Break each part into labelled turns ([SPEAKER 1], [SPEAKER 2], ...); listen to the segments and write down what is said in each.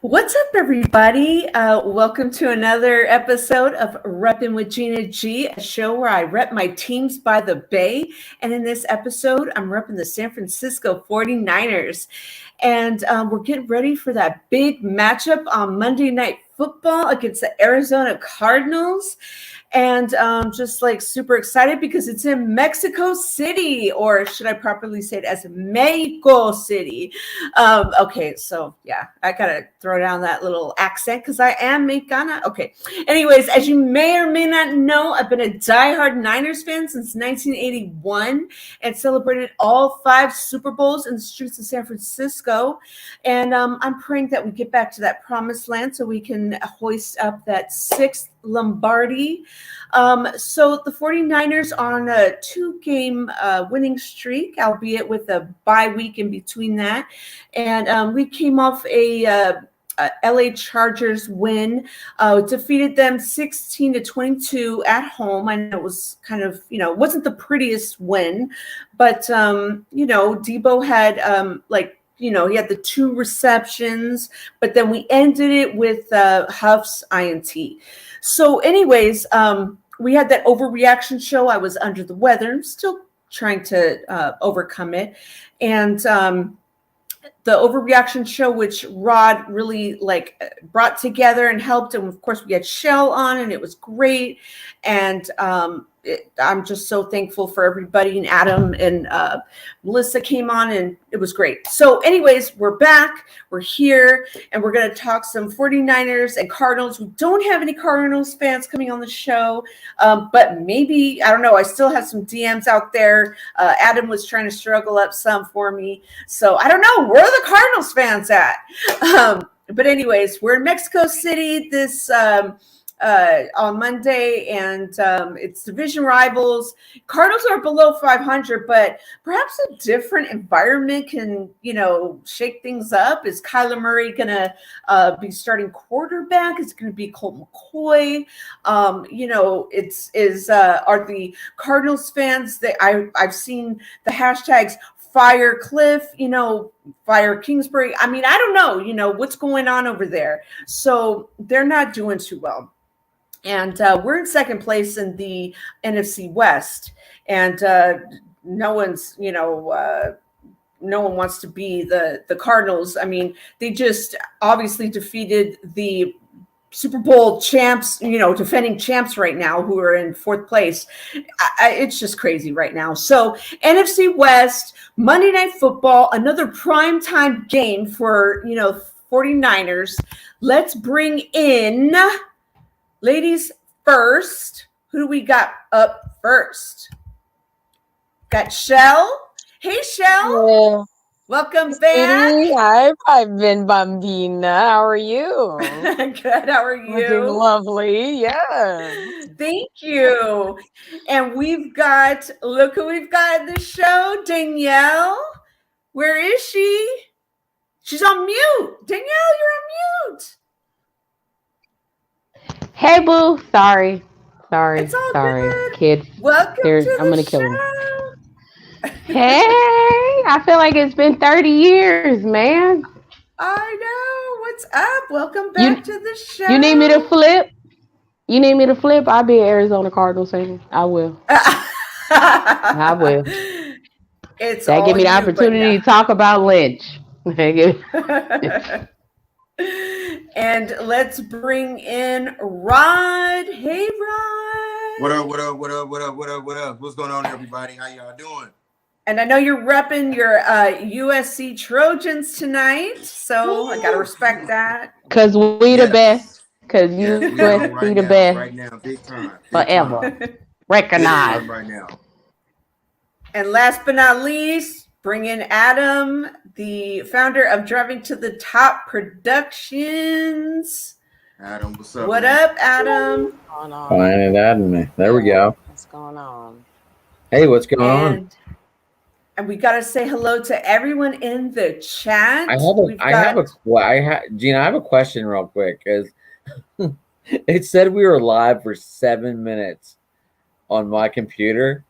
[SPEAKER 1] What's up, everybody? Welcome to another episode of Reppin with Gina G, a show where I rep my teams by the Bay. And in this episode, I'm repping the San Francisco 49ers. And we're getting ready for that big matchup on Monday Night Football against the Arizona Cardinals. And just like super excited because it's in Mexico City, or should I properly say it as Mexico City? Okay, so yeah, I gotta throw down that little accent because I am Mexicana. Okay, anyways, as you may or may not know, I've been a diehard Niners fan since 1981 and celebrated all 5 Super Bowls in the streets of San Francisco. And I'm praying that we get back to that promised land so we can hoist up that 6th Lombardi. So the 49ers on a 2-game winning streak, albeit with a bye week in between that. And we came off a LA Chargers win, defeated them 16-22 at home. I know it was kind of, it wasn't the prettiest win, but, Debo had he had the 2 receptions, but then we ended it with Huff's INT. So anyways, we had that overreaction show. I was under the weather. I'm still trying to overcome it. And the overreaction show, which Rod really brought together and helped. And of course we had Shell on and it was great. And I'm just so thankful for everybody, and Adam and Melissa came on and it was great. So anyways, we're back, we're here, and we're going to talk some 49ers and Cardinals. We don't have any Cardinals fans coming on the show, but maybe, I don't know, I still have some DMs out there. Adam was trying to struggle up some for me. So I don't know, where are the Cardinals fans at? But anyways, we're in Mexico City this on Monday, and it's division rivals. Cardinals are below 500, but perhaps a different environment can, shake things up. Is Kyler Murray going to be starting quarterback? Is it going to be Colt McCoy? Are the Cardinals fans that I've seen the hashtags fire Cliff, fire Kingsbury. I mean, I don't know, what's going on over there. So they're not doing too well. And we're in second place in the NFC West, and no one wants to be the Cardinals. I mean, they just obviously defeated the Super Bowl champs, defending champs right now, who are in 4th place. It's just crazy right now. So NFC West, Monday Night Football, another primetime game for, 49ers. Let's bring in... Ladies first. Who do we got up first? Got Shell. Hey, Shell. Welcome back.
[SPEAKER 2] Hi, Bambina. How are you?
[SPEAKER 1] Good. How are you?
[SPEAKER 2] Looking lovely. Yeah.
[SPEAKER 1] Thank you. And look who we've got in the show, Danielle. Where is she? She's on mute. Danielle, you're on mute.
[SPEAKER 3] Hey, boo. Sorry.
[SPEAKER 1] It's all good.
[SPEAKER 3] Kids.
[SPEAKER 1] Welcome to
[SPEAKER 3] I'm
[SPEAKER 1] the
[SPEAKER 3] gonna kill
[SPEAKER 1] show.
[SPEAKER 3] them. Hey, I feel like it's been 30 years, man.
[SPEAKER 1] I know. What's up? Welcome back to the show.
[SPEAKER 3] You need me to flip? I'll be an Arizona Cardinals fan. I will. I will. That give me the opportunity to talk about Lynch.
[SPEAKER 1] And let's bring in Rod. Hey, Rod.
[SPEAKER 4] What up? What's going on, everybody? How y'all doing?
[SPEAKER 1] And I know you're repping your USC Trojans tonight, so I got to respect that.
[SPEAKER 3] Because we the best. Because
[SPEAKER 4] Yes,
[SPEAKER 3] you
[SPEAKER 4] we are
[SPEAKER 3] West
[SPEAKER 4] right
[SPEAKER 3] be the
[SPEAKER 4] now,
[SPEAKER 3] best
[SPEAKER 4] right now, big time.
[SPEAKER 3] forever.
[SPEAKER 4] Big
[SPEAKER 3] Recognize.
[SPEAKER 4] time right now.
[SPEAKER 1] And last but not least, bring in Adam, the founder of Driving to the Top Productions.
[SPEAKER 4] Adam, what's up?
[SPEAKER 1] What
[SPEAKER 4] man?
[SPEAKER 1] up, Adam?
[SPEAKER 2] What's going on?
[SPEAKER 5] Fine and Adam. There we go.
[SPEAKER 2] What's going on?
[SPEAKER 5] Hey, what's going on?
[SPEAKER 1] And we got to say hello to everyone in the chat.
[SPEAKER 5] Gina, I have a question real quick, because it said we were live for 7 minutes on my computer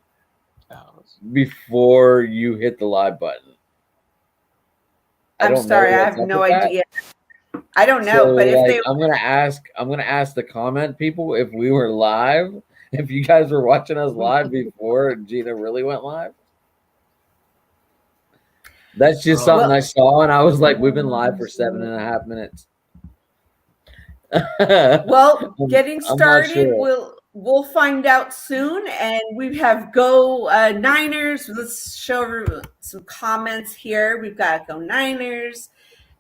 [SPEAKER 5] before you hit the live button.
[SPEAKER 1] I'm sorry, I have no idea. I don't know, but if
[SPEAKER 5] I'm gonna ask the comment people if we were live, if you guys were watching us live before Gina really went live. That's just something I saw, and I was like, we've been live for 7.5 minutes.
[SPEAKER 1] Well, getting started,
[SPEAKER 5] sure.
[SPEAKER 1] we'll find out soon, and we have Go Niners. Let's show some comments here. We've got Go Niners,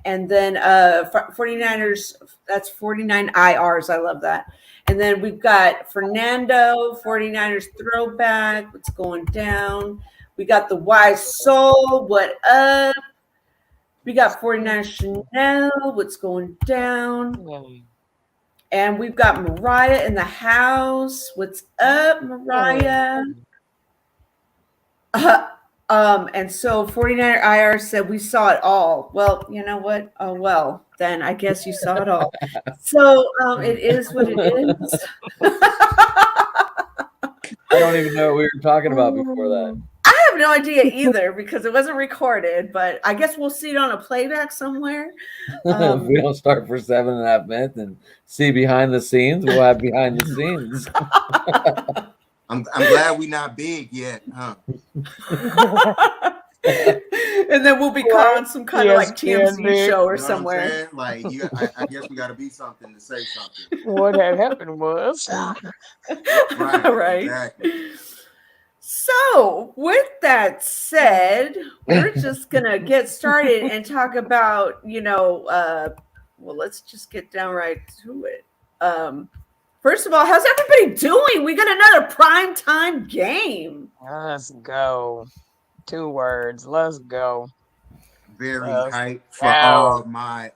[SPEAKER 1] and then 49ers. That's 49 IRs. I love that. And then we've got Fernando, 49ers throwback. What's going down? We got the Wise Soul. What up? We got 49ers Chanel. What's going down? And we've got Mariah in the house. What's up, Mariah? And so 49er IR said we saw it all. Well, you know what? Oh, well, then I guess you saw it all. So it is what it is.
[SPEAKER 5] I don't even know what we were talking about before that.
[SPEAKER 1] I have no idea either, because it wasn't recorded, but I guess we'll see it on a playback somewhere.
[SPEAKER 5] If we don't start for 7.5 minutes and see behind the scenes, we'll have behind the scenes.
[SPEAKER 4] I'm glad we're not big yet, huh?
[SPEAKER 1] And then we'll be calling some kind of like TMZ show or somewhere.
[SPEAKER 4] Like, I guess we got to be something to say something.
[SPEAKER 2] What had happened was
[SPEAKER 1] right.
[SPEAKER 4] Exactly.
[SPEAKER 1] So, with that said, we're just gonna get started and talk about, well, let's just get down right to it. First of all, how's everybody doing? We got another primetime game.
[SPEAKER 2] Let's go. 2 words. Let's go.
[SPEAKER 4] Very hyped for all my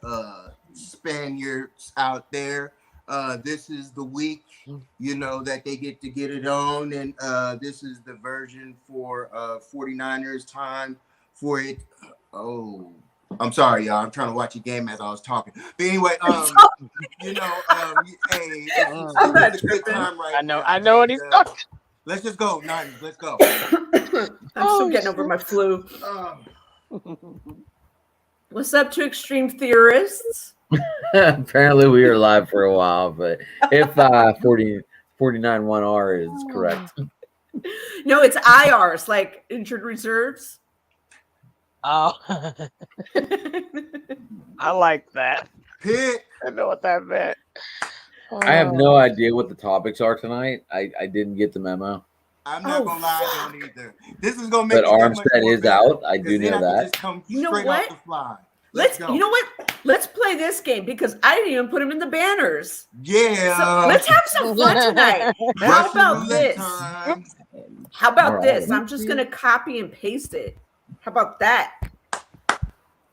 [SPEAKER 4] Spaniards out there. This is the week, that they get to get it on, and this is the version for 49ers time for it. Oh, I'm sorry, y'all. I'm trying to watch a game as I was talking. But anyway, hey, it's a good time right now.
[SPEAKER 2] I know what he's talking.
[SPEAKER 4] Let's just go, Niners. Let's go.
[SPEAKER 1] I'm still getting over my flu. What's up to Extreme Theorists?
[SPEAKER 5] Apparently we were live for a while, but if 49-1R is correct.
[SPEAKER 1] No, it's IRs, like injured reserves.
[SPEAKER 2] Oh. I like that.
[SPEAKER 4] Pick.
[SPEAKER 2] I know what that meant.
[SPEAKER 5] I have no idea what the topics are tonight. I didn't get the memo.
[SPEAKER 4] I'm not gonna lie, I don't either. This is gonna make
[SPEAKER 5] but Armstead is out. I do know that.
[SPEAKER 1] You know what? You know what? Let's play this game, because I didn't even put him in the banners.
[SPEAKER 4] Yeah.
[SPEAKER 1] So let's have some fun tonight. How about this? How about this? I'm just gonna copy and paste it. How about that?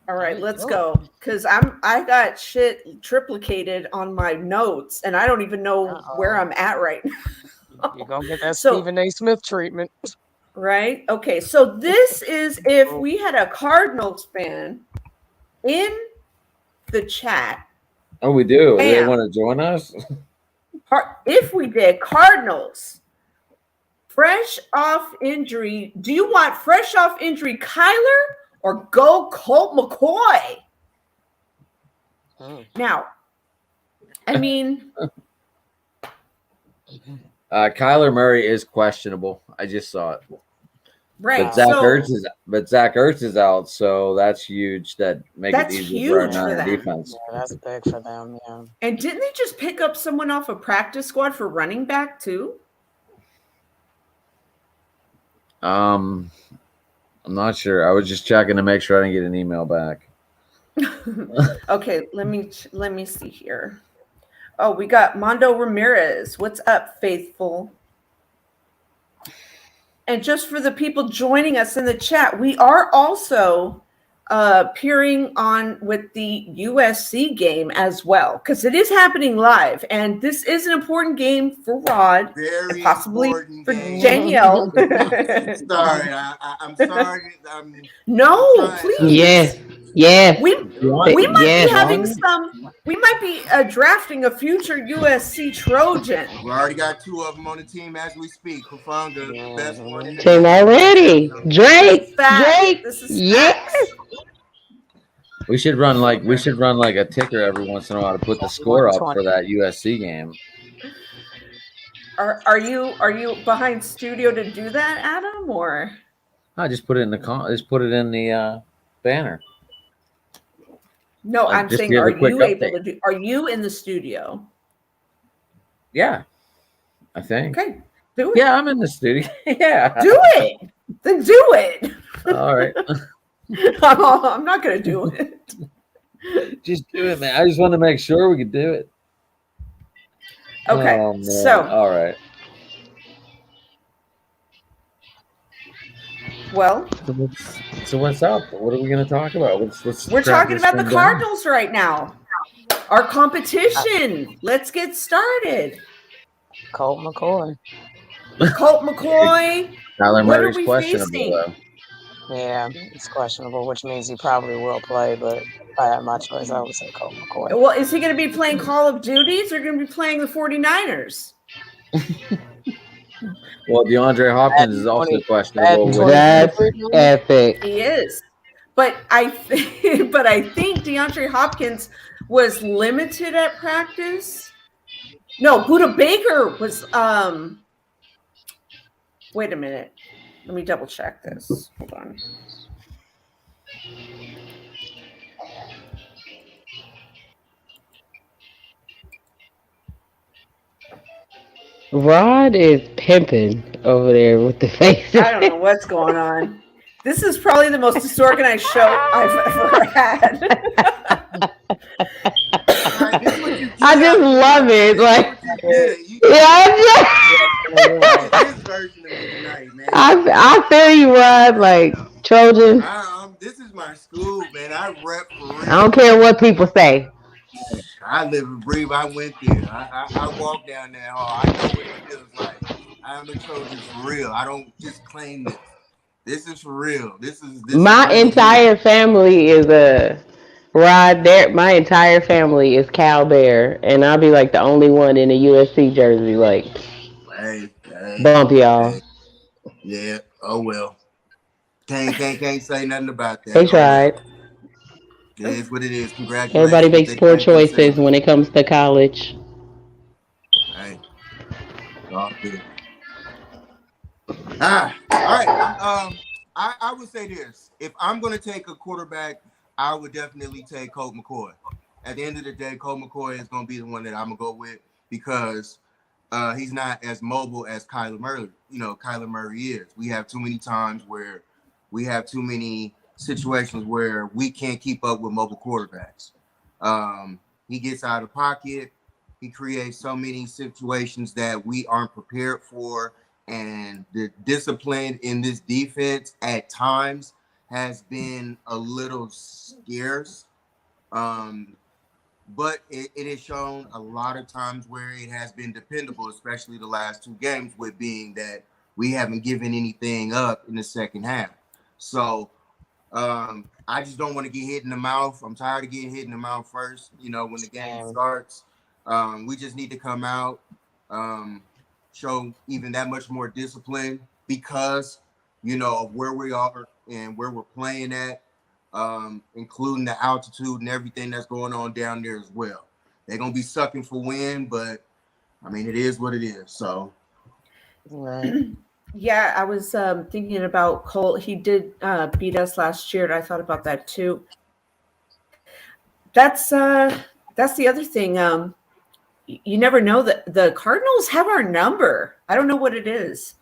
[SPEAKER 1] All right, let's go. Because I got shit triplicated on my notes, and I don't even know where I'm at right now.
[SPEAKER 2] You're gonna get that Stephen A. Smith treatment.
[SPEAKER 1] Right? Okay, so this is if we had a Cardinals fan in the chat.
[SPEAKER 5] Oh, we do. Do they want to join us?
[SPEAKER 1] If we did, Cardinals, fresh off injury. Do you want fresh off injury Kyler or go Colt McCoy? Now, I mean,
[SPEAKER 5] Kyler Murray is questionable. I just saw it.
[SPEAKER 1] Right.
[SPEAKER 5] But Zach Ertz is out, so that's huge. That makes it easier for our defense.
[SPEAKER 2] Yeah, that's big for them. Yeah.
[SPEAKER 1] And didn't they just pick up someone off a practice squad for running back too?
[SPEAKER 5] I'm not sure. I was just checking to make sure I didn't get an email back.
[SPEAKER 1] Okay, let me see here. Oh, we got Mondo Ramirez. What's up, faithful? And just for the people joining us in the chat, we are also peering on with the USC game as well, because it is happening live. And this is an important game for Rod.
[SPEAKER 4] Very
[SPEAKER 1] and possibly
[SPEAKER 4] important
[SPEAKER 1] for
[SPEAKER 4] game.
[SPEAKER 1] Danielle.
[SPEAKER 4] Sorry, I'm sorry.
[SPEAKER 1] No, please.
[SPEAKER 3] Yes.
[SPEAKER 1] We might be having some. We might be drafting a future USC Trojan.
[SPEAKER 4] We already got 2 of them on the team as we speak. Hufanga, best one in the
[SPEAKER 3] team already. Drake.
[SPEAKER 1] This is
[SPEAKER 3] yes.
[SPEAKER 5] We should run like a ticker every once in a while to put the score up for that USC game.
[SPEAKER 1] Are you behind studio to do that, Adam, or?
[SPEAKER 5] I just put it in the banner.
[SPEAKER 1] No, I'm saying, are you able to do? Are you in the studio?
[SPEAKER 5] Yeah, I think.
[SPEAKER 1] Okay, do it.
[SPEAKER 5] Yeah, I'm in the studio. Yeah,
[SPEAKER 1] do it. Then do it.
[SPEAKER 5] All right.
[SPEAKER 1] I'm not gonna do it.
[SPEAKER 5] Just do it, man. I just want to make sure we could do it.
[SPEAKER 1] Okay, so
[SPEAKER 5] all right.
[SPEAKER 1] Well,
[SPEAKER 5] so what's up? What are we going to talk about?
[SPEAKER 1] We're talking about the Cardinals right now. Our competition. Let's get started.
[SPEAKER 2] Colt McCoy.
[SPEAKER 5] Kyler Murray's questionable, though.
[SPEAKER 2] Yeah, it's questionable, which means he probably will play, but if I had my choice, I would say Colt McCoy.
[SPEAKER 1] Well, is he going to be playing Call of Duties or going to be playing the 49ers?
[SPEAKER 5] Well, DeAndre Hopkins is also questionable.
[SPEAKER 3] That's epic.
[SPEAKER 1] He is, but I think DeAndre Hopkins was limited at practice. No, Buda Baker was. Wait a minute. Let me double check this. Hold on.
[SPEAKER 3] Rod is pimping over there with the face.
[SPEAKER 1] I don't know what's going on. This is probably the most disorganized show I've ever had.
[SPEAKER 3] I just love it. Like, I feel you, Rod. Like, Trojan.
[SPEAKER 4] This is my school, man. I rep for real.
[SPEAKER 3] I don't care what people say.
[SPEAKER 4] I live and breathe. I went there. I walked down that hall. I know what it feels like. I'm a Trojan for real. I don't just claim this. This is for real. This
[SPEAKER 3] my entire family is Rod. There, my entire family is Cal Bear, and I'll be like the only one in a USC jersey. Like, bump y'all.
[SPEAKER 4] Hey. Yeah. Oh well. Can't say nothing about that.
[SPEAKER 3] They tried.
[SPEAKER 4] It is what it is. Congratulations.
[SPEAKER 3] Everybody makes poor choices when it comes to college.
[SPEAKER 4] Hey. All good. All right. I would say this. If I'm going to take a quarterback, I would definitely take Colt McCoy. At the end of the day, Colt McCoy is going to be the one that I'm going to go with because he's not as mobile as Kyler Murray. Kyler Murray is. We have too many times where we have too many situations where we can't keep up with mobile quarterbacks. He gets out of pocket. He creates so many situations that we aren't prepared for. And the discipline in this defense at times has been a little scarce. But it has shown a lot of times where it has been dependable, especially the last 2 games, with being that we haven't given anything up in the second half. So I just don't want to get hit in the mouth. I'm tired of getting hit in the mouth first, when the game starts. We just need to come out, show even that much more discipline because, of where we are and where we're playing at, including the altitude and everything that's going on down there as well. They're going to be sucking for wind, but, it is what it is. So,
[SPEAKER 2] right.
[SPEAKER 1] Yeah, I was thinking about Colt. He did beat us last year, and I thought about that too. That's the other thing. You never know that the Cardinals have our number. I don't know what it is.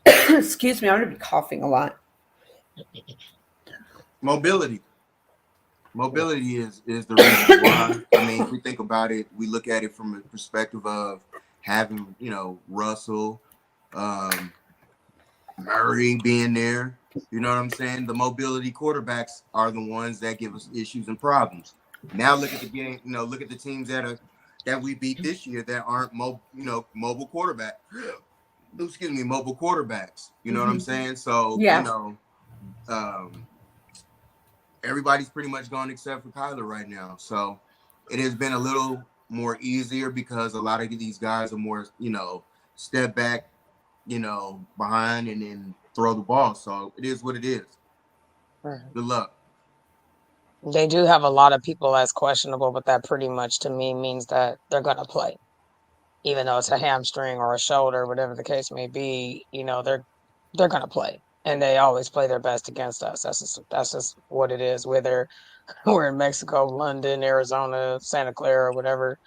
[SPEAKER 1] Excuse me, I'm going to be coughing a lot.
[SPEAKER 4] Mobility. Mobility is the reason why. I mean, if we think about it, we look at it from a perspective of having, Russell, Murray being there. You know what I'm saying? The mobility quarterbacks are the ones that give us issues and problems. Now look at the game. Look at the teams that we beat this year that aren't mobile quarterback. Excuse me, mobile quarterbacks. You know what I'm saying? So everybody's pretty much gone except for Kyler right now. So it has been a little more easier because a lot of these guys are more, step back, behind and then throw the ball. So it is what it is.
[SPEAKER 2] Right.
[SPEAKER 4] Good luck.
[SPEAKER 2] They do have a lot of people as questionable, but that pretty much to me means that they're going to play. Even though it's a hamstring or a shoulder, whatever the case may be, they're going to play. And they always play their best against us. That's just what it is. Whether we're in Mexico, London, Arizona, Santa Clara, whatever,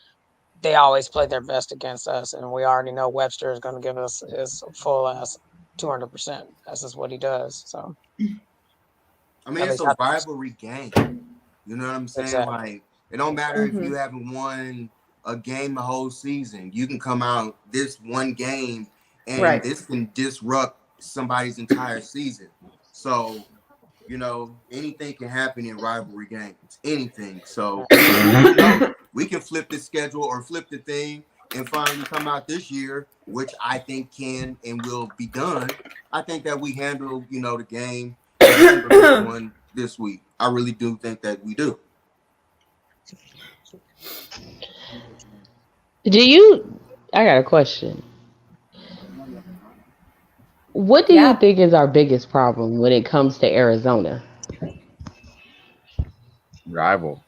[SPEAKER 2] they always play their best against us. And we already know Webster is going to give us his full ass 200%. That's just what he does. So,
[SPEAKER 4] I mean, it's a rivalry game. You know what I'm saying?
[SPEAKER 2] Exactly.
[SPEAKER 4] Like, it don't matter if you haven't won a game the whole season. You can come out this one game and this can disrupt somebody's entire season. So, anything can happen in rivalry games. Anything. So we can flip the schedule or flip the thing and finally come out this year, which I think can and will be done. I think that we handle, the game and this one this week. I really do think that we do.
[SPEAKER 3] I got a question. What do you think is our biggest problem when it comes to Arizona?
[SPEAKER 5] Rival.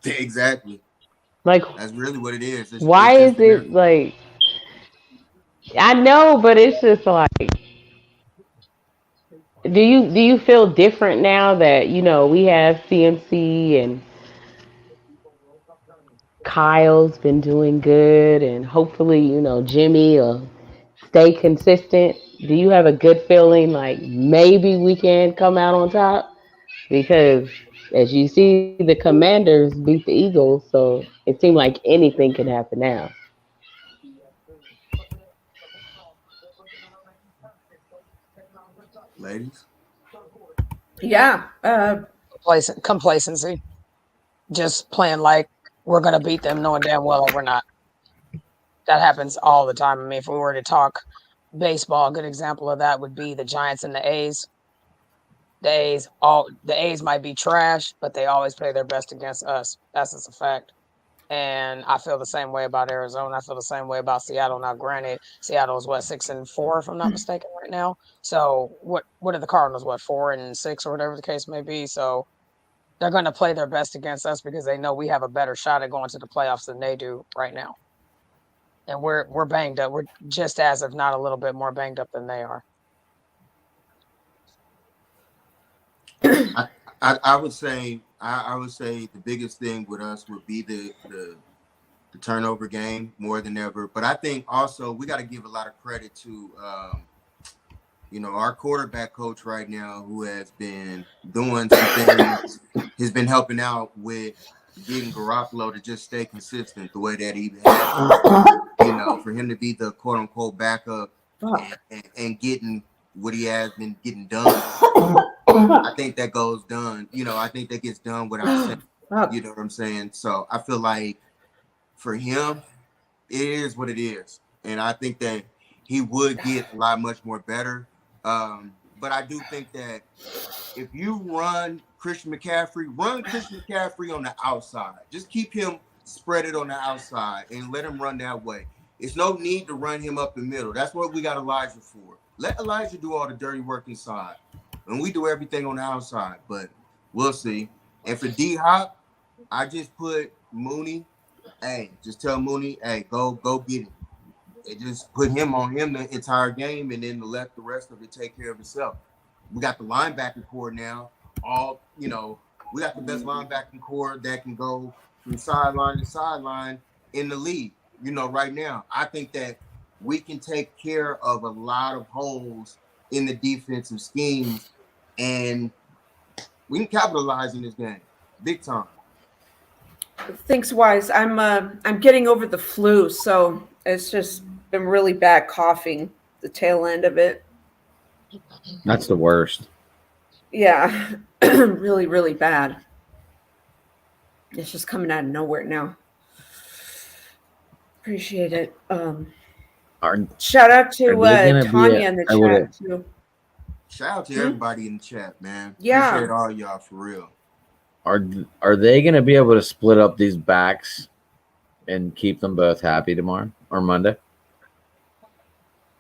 [SPEAKER 4] Exactly.
[SPEAKER 3] Like,
[SPEAKER 4] that's really what it is.
[SPEAKER 3] Why is it like? I know, but it's just like, do you feel different now that we have CMC and Kyle's been doing good, and hopefully Jimmy will stay consistent? Do you have a good feeling like maybe we can come out on top? Because as you see, the Commanders beat the Eagles, so it seemed like anything could happen now.
[SPEAKER 4] Ladies?
[SPEAKER 1] Yeah.
[SPEAKER 2] Complacency. Just playing like we're going to beat them, knowing damn well we're not. That happens all the time. I mean, if we were to talk baseball, a good example of that would be the Giants and the A's. The A's might be trash, but they always play their best against us. That's just a fact. And I feel the same way about Arizona. I feel the same way about Seattle. Now, granted, Seattle is 6-4, if I'm not mistaken, right now. So what are the Cardinals? 4-6 or whatever the case may be. So they're going to play their best against us because they know we have a better shot at going to the playoffs than they do right now. And we're banged up. We're just as, if not a little bit more banged up than they are.
[SPEAKER 4] I would say the biggest thing with us would be the turnover game more than ever. But I think also we got to give a lot of credit to our quarterback coach right now, who has been doing some things. He's been helping out with getting Garoppolo to just stay consistent the way that he has. For him to be the quote unquote backup and getting what he has been getting done. I think that goes done. I think that gets done without saying, you know what I'm saying? So I feel like for him, it is what it is. And I think that he would get a lot much more better. But I do think that if you run Christian McCaffrey on the outside. Just keep him spread it on the outside and let him run that way. It's no need to run him up the middle. That's what we got Elijah for. Let Elijah do all the dirty work inside. And we do everything on the outside, but we'll see. And for D-Hop, I just put Mooney. Hey, just tell Mooney, hey, go get him. And just put him on him the entire game, and then let the rest of it take care of itself. We got the linebacking core now. We got the best linebacking core that can go from sideline to sideline in the league. Right now, I think that we can take care of a lot of holes in the defensive schemes. And We can capitalize in this game, big time.
[SPEAKER 1] Thanks, Wise. I'm getting over the flu, so it's just been really bad coughing, the tail end of it.
[SPEAKER 5] That's the worst.
[SPEAKER 1] Yeah, really, really bad. It's just coming out of nowhere now. Appreciate it. Shout out to Tanya in the chat too.
[SPEAKER 4] Shout out to everybody in the chat, man.
[SPEAKER 1] Yeah.
[SPEAKER 4] Appreciate all y'all for real.
[SPEAKER 5] Are they going to be able to split up these backs and keep them both happy tomorrow or Monday?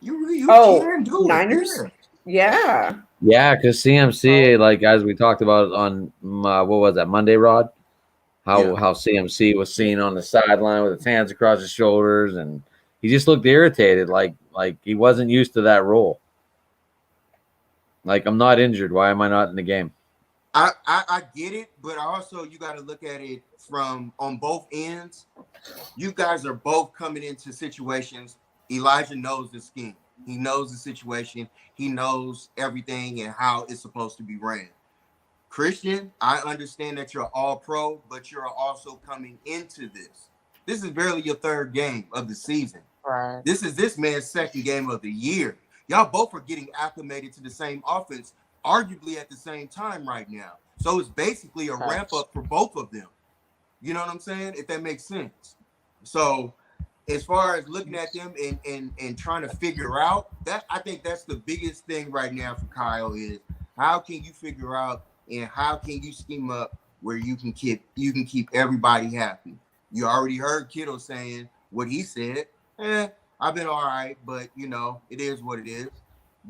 [SPEAKER 4] You can do
[SPEAKER 1] Niners?
[SPEAKER 4] it.
[SPEAKER 1] Yeah.
[SPEAKER 5] Yeah, because CMC, like as we talked about on what was that, Monday, Rod? How CMC was seen on the sideline with his hands across his shoulders, and he just looked irritated, like he wasn't used to that role. Like, I'm not injured. Why am I not in the game?
[SPEAKER 4] I get it, but also you got to look at it from on both ends. You guys are both coming into situations. Elijah knows the scheme. He knows the situation. He knows everything and how it's supposed to be ran. Christian, I understand that you're all pro, but you're also coming into this. This is barely your third game of the season.
[SPEAKER 2] Right.
[SPEAKER 4] This is this man's second game of the year. Y'all both are getting acclimated to the same offense, arguably at the same time right now. So it's basically a ramp up for both of them. You know what I'm saying? If that makes sense. So as far as looking at them and trying to figure out that, I think that's the biggest thing right now for Kyle is how can you figure out and how can you scheme up where you can keep everybody happy. You already heard Kittle saying what he said. I've been all right, but it is what it is.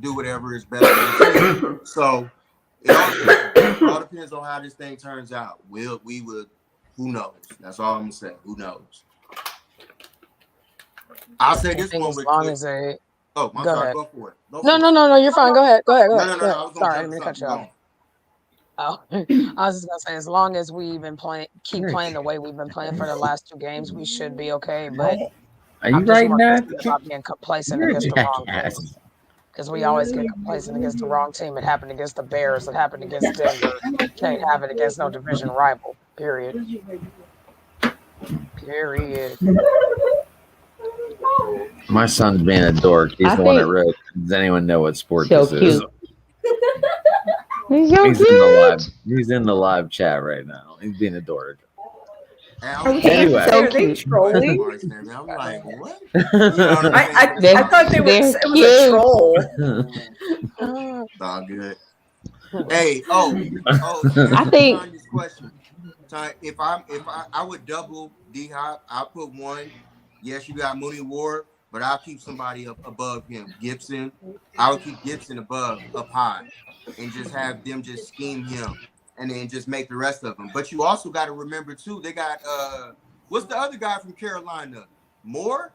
[SPEAKER 4] Do whatever is best for the team. So it all depends on how this thing turns out. We would. Who knows? That's all I'm gonna say. Who knows? I'll say this one with. Oh, my God, go for it.
[SPEAKER 2] No, you're fine. Go ahead.
[SPEAKER 4] No.
[SPEAKER 2] Sorry, I didn't mean to cut you off. Oh, I was just gonna say, as long as we keep playing the way we've been playing for the last 2 games, we should be okay. But
[SPEAKER 5] are you writing that?
[SPEAKER 2] About being complacent against the wrong team, because we always get complacent against the wrong team. It happened against the Bears. It happened against Denver. Can't have it against no division rival. Period.
[SPEAKER 5] My son's being a dork. He's the one that wrote. Does anyone know what sport this is? He's in the live chat right now. He's being a dork.
[SPEAKER 1] Anyway, are they trolling?
[SPEAKER 4] I'm like, what?
[SPEAKER 1] I thought it was a troll.
[SPEAKER 4] It's all good. Hey,
[SPEAKER 3] I think
[SPEAKER 4] this question. If I would double D-Hop, I'll put one. Yes, you got Mooney Ward, but I'll keep somebody up above him. Gibson, I would keep Gibson up high, and just have them just scheme him, and then just make the rest of them. But you also got to remember too, they got what's the other guy from Carolina? Moore?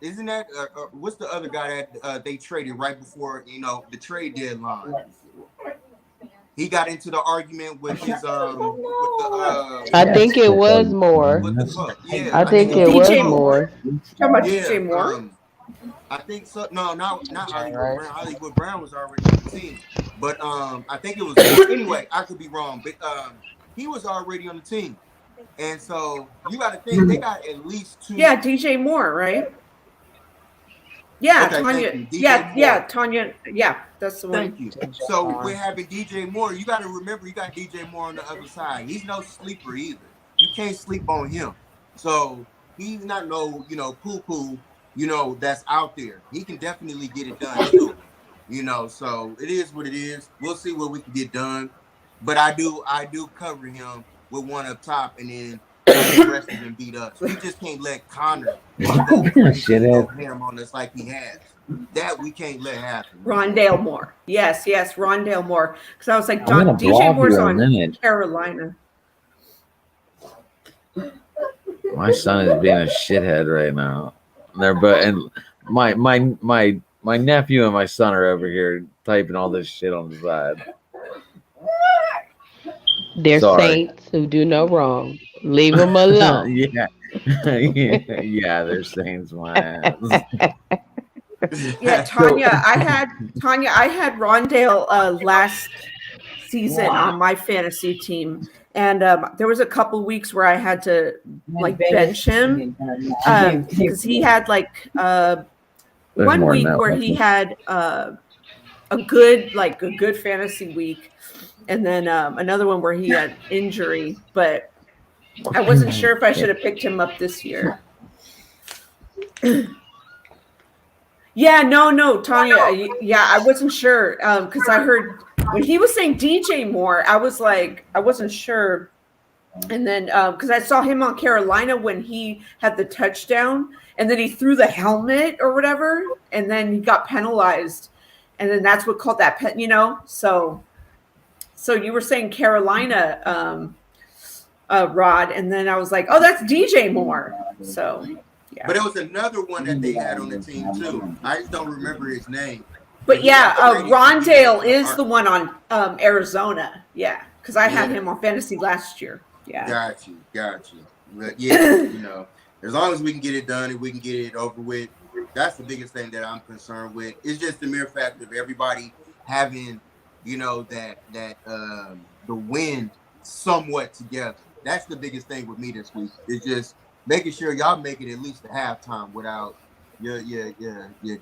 [SPEAKER 4] Isn't that what's the other guy that they traded right before the trade deadline? He got into the argument with his
[SPEAKER 3] I think it was Moore. I think it was Moore.
[SPEAKER 1] How much DJ Moore?
[SPEAKER 4] I think so. No, not Hollywood Brown. Hollywood Brown was already on the team, but I think it was Moore. Anyway, I could be wrong, but he was already on the team, and so you got to think they got at least 2.
[SPEAKER 1] Yeah, DJ Moore, right? Yeah, okay, Tanya. Yeah, Tanya. Yeah, that's the one.
[SPEAKER 4] Thank you. So we're having DJ Moore. You got to remember, you got DJ Moore on the other side. He's no sleeper either. You can't sleep on him. So he's not no, poo-poo, that's out there. He can definitely get it done too. So it is what it is. We'll see what we can get done. But I do cover him with one up top, and then the rest of them beat us. We just can't let Connor go ham on us like he has. That we can't let happen.
[SPEAKER 1] Rondale Moore. Yes, Rondale Moore. Because I was like, DJ Moore's on Carolina.
[SPEAKER 5] My son is being a shithead right now. And my nephew and my son are over here typing all this shit on the side.
[SPEAKER 3] They're saints who do no wrong. Leave them alone.
[SPEAKER 5] Yeah, they're saints, my ass.
[SPEAKER 1] Yeah, Tanya, I had Rondale last season on my fantasy team. And there was a couple weeks where I had to like bench him because he had like one week where he had a good fantasy week, and then another one where he had injury. But I wasn't sure if I should have picked him up this year. Yeah, no, Tanya. Yeah, I wasn't sure because I heard when he was saying DJ Moore, I was like, I wasn't sure. And then because I saw him on Carolina when he had the touchdown, and then he threw the helmet or whatever, and then he got penalized, and then that's what called that So you were saying Carolina, Rod, and then I was like, oh, that's DJ Moore. So. Yeah.
[SPEAKER 4] But it was another one that they had on the team too. I just don't remember his name.
[SPEAKER 1] But yeah, Rondale is the one on Arizona. Yeah, because I had him on fantasy last year. Yeah. Got you.
[SPEAKER 4] But yeah, as long as we can get it done and we can get it over with, that's the biggest thing that I'm concerned with. It's just the mere fact of everybody having, the win somewhat together. That's the biggest thing with me this week. It's just making sure y'all make it at least to halftime without your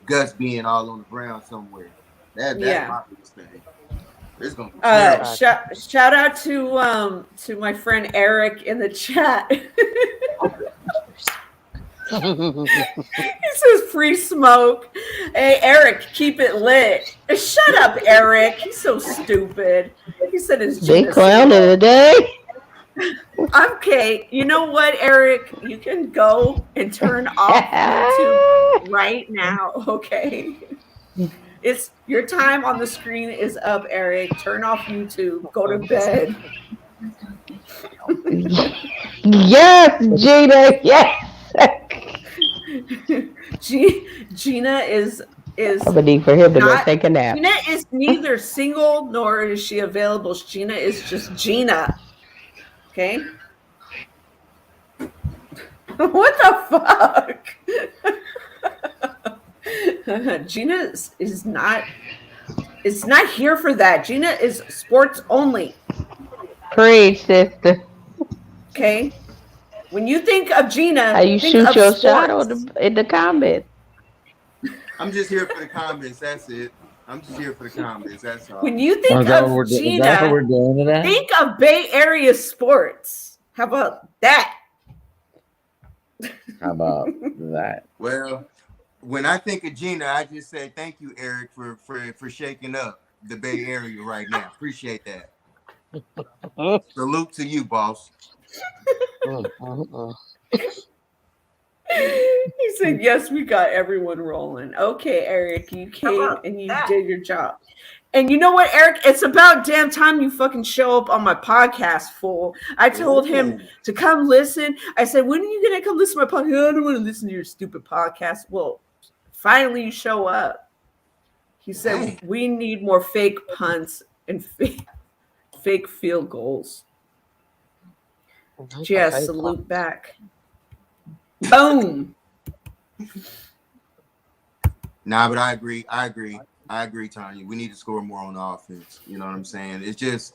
[SPEAKER 4] guts being all on the ground somewhere. That's my biggest thing. It's gonna be
[SPEAKER 1] shout out to my friend Eric in the chat. He says free smoke. Hey Eric, keep it lit. Shut up, Eric. He's so stupid. He said his
[SPEAKER 3] big clown of the day.
[SPEAKER 1] Okay, you know what, Eric? You can go and turn off YouTube right now, okay? It's your time on the screen is up, Eric. Turn off YouTube. Go to bed.
[SPEAKER 3] Yes, Gina. Yes.
[SPEAKER 1] Gina is.
[SPEAKER 3] I'm gonna need for him to go take a nap.
[SPEAKER 1] Gina is neither single nor is she available. Gina is just Gina. Okay. What the fuck? Gina is not here for that. Gina is sports only.
[SPEAKER 3] Preach, sister.
[SPEAKER 1] Okay. When you think of Gina,
[SPEAKER 3] how you shoot your shot in the comments.
[SPEAKER 4] I'm just here for the comments. That's it. I'm just here for the comments. That's all.
[SPEAKER 1] When you think of Gina, think of Bay Area sports. How about that?
[SPEAKER 5] How about that?
[SPEAKER 4] Well, when I think of Gina, I just say thank you, Eric, for shaking up the Bay Area right now. Appreciate that. Salute to you, boss.
[SPEAKER 1] He said, yes, we got everyone rolling. Okay, Eric, you came and you did your job. And you know what, Eric? It's about damn time you fucking show up on my podcast, fool. I told him to come listen. I said, when are you going to come listen to my podcast? I don't want to listen to your stupid podcast. Well, finally you show up. He said, we need more fake punts and fake field goals. Yes, salute back. Boom.
[SPEAKER 4] Nah, but I agree, Tanya. We need to score more on offense. You know what I'm saying? It's just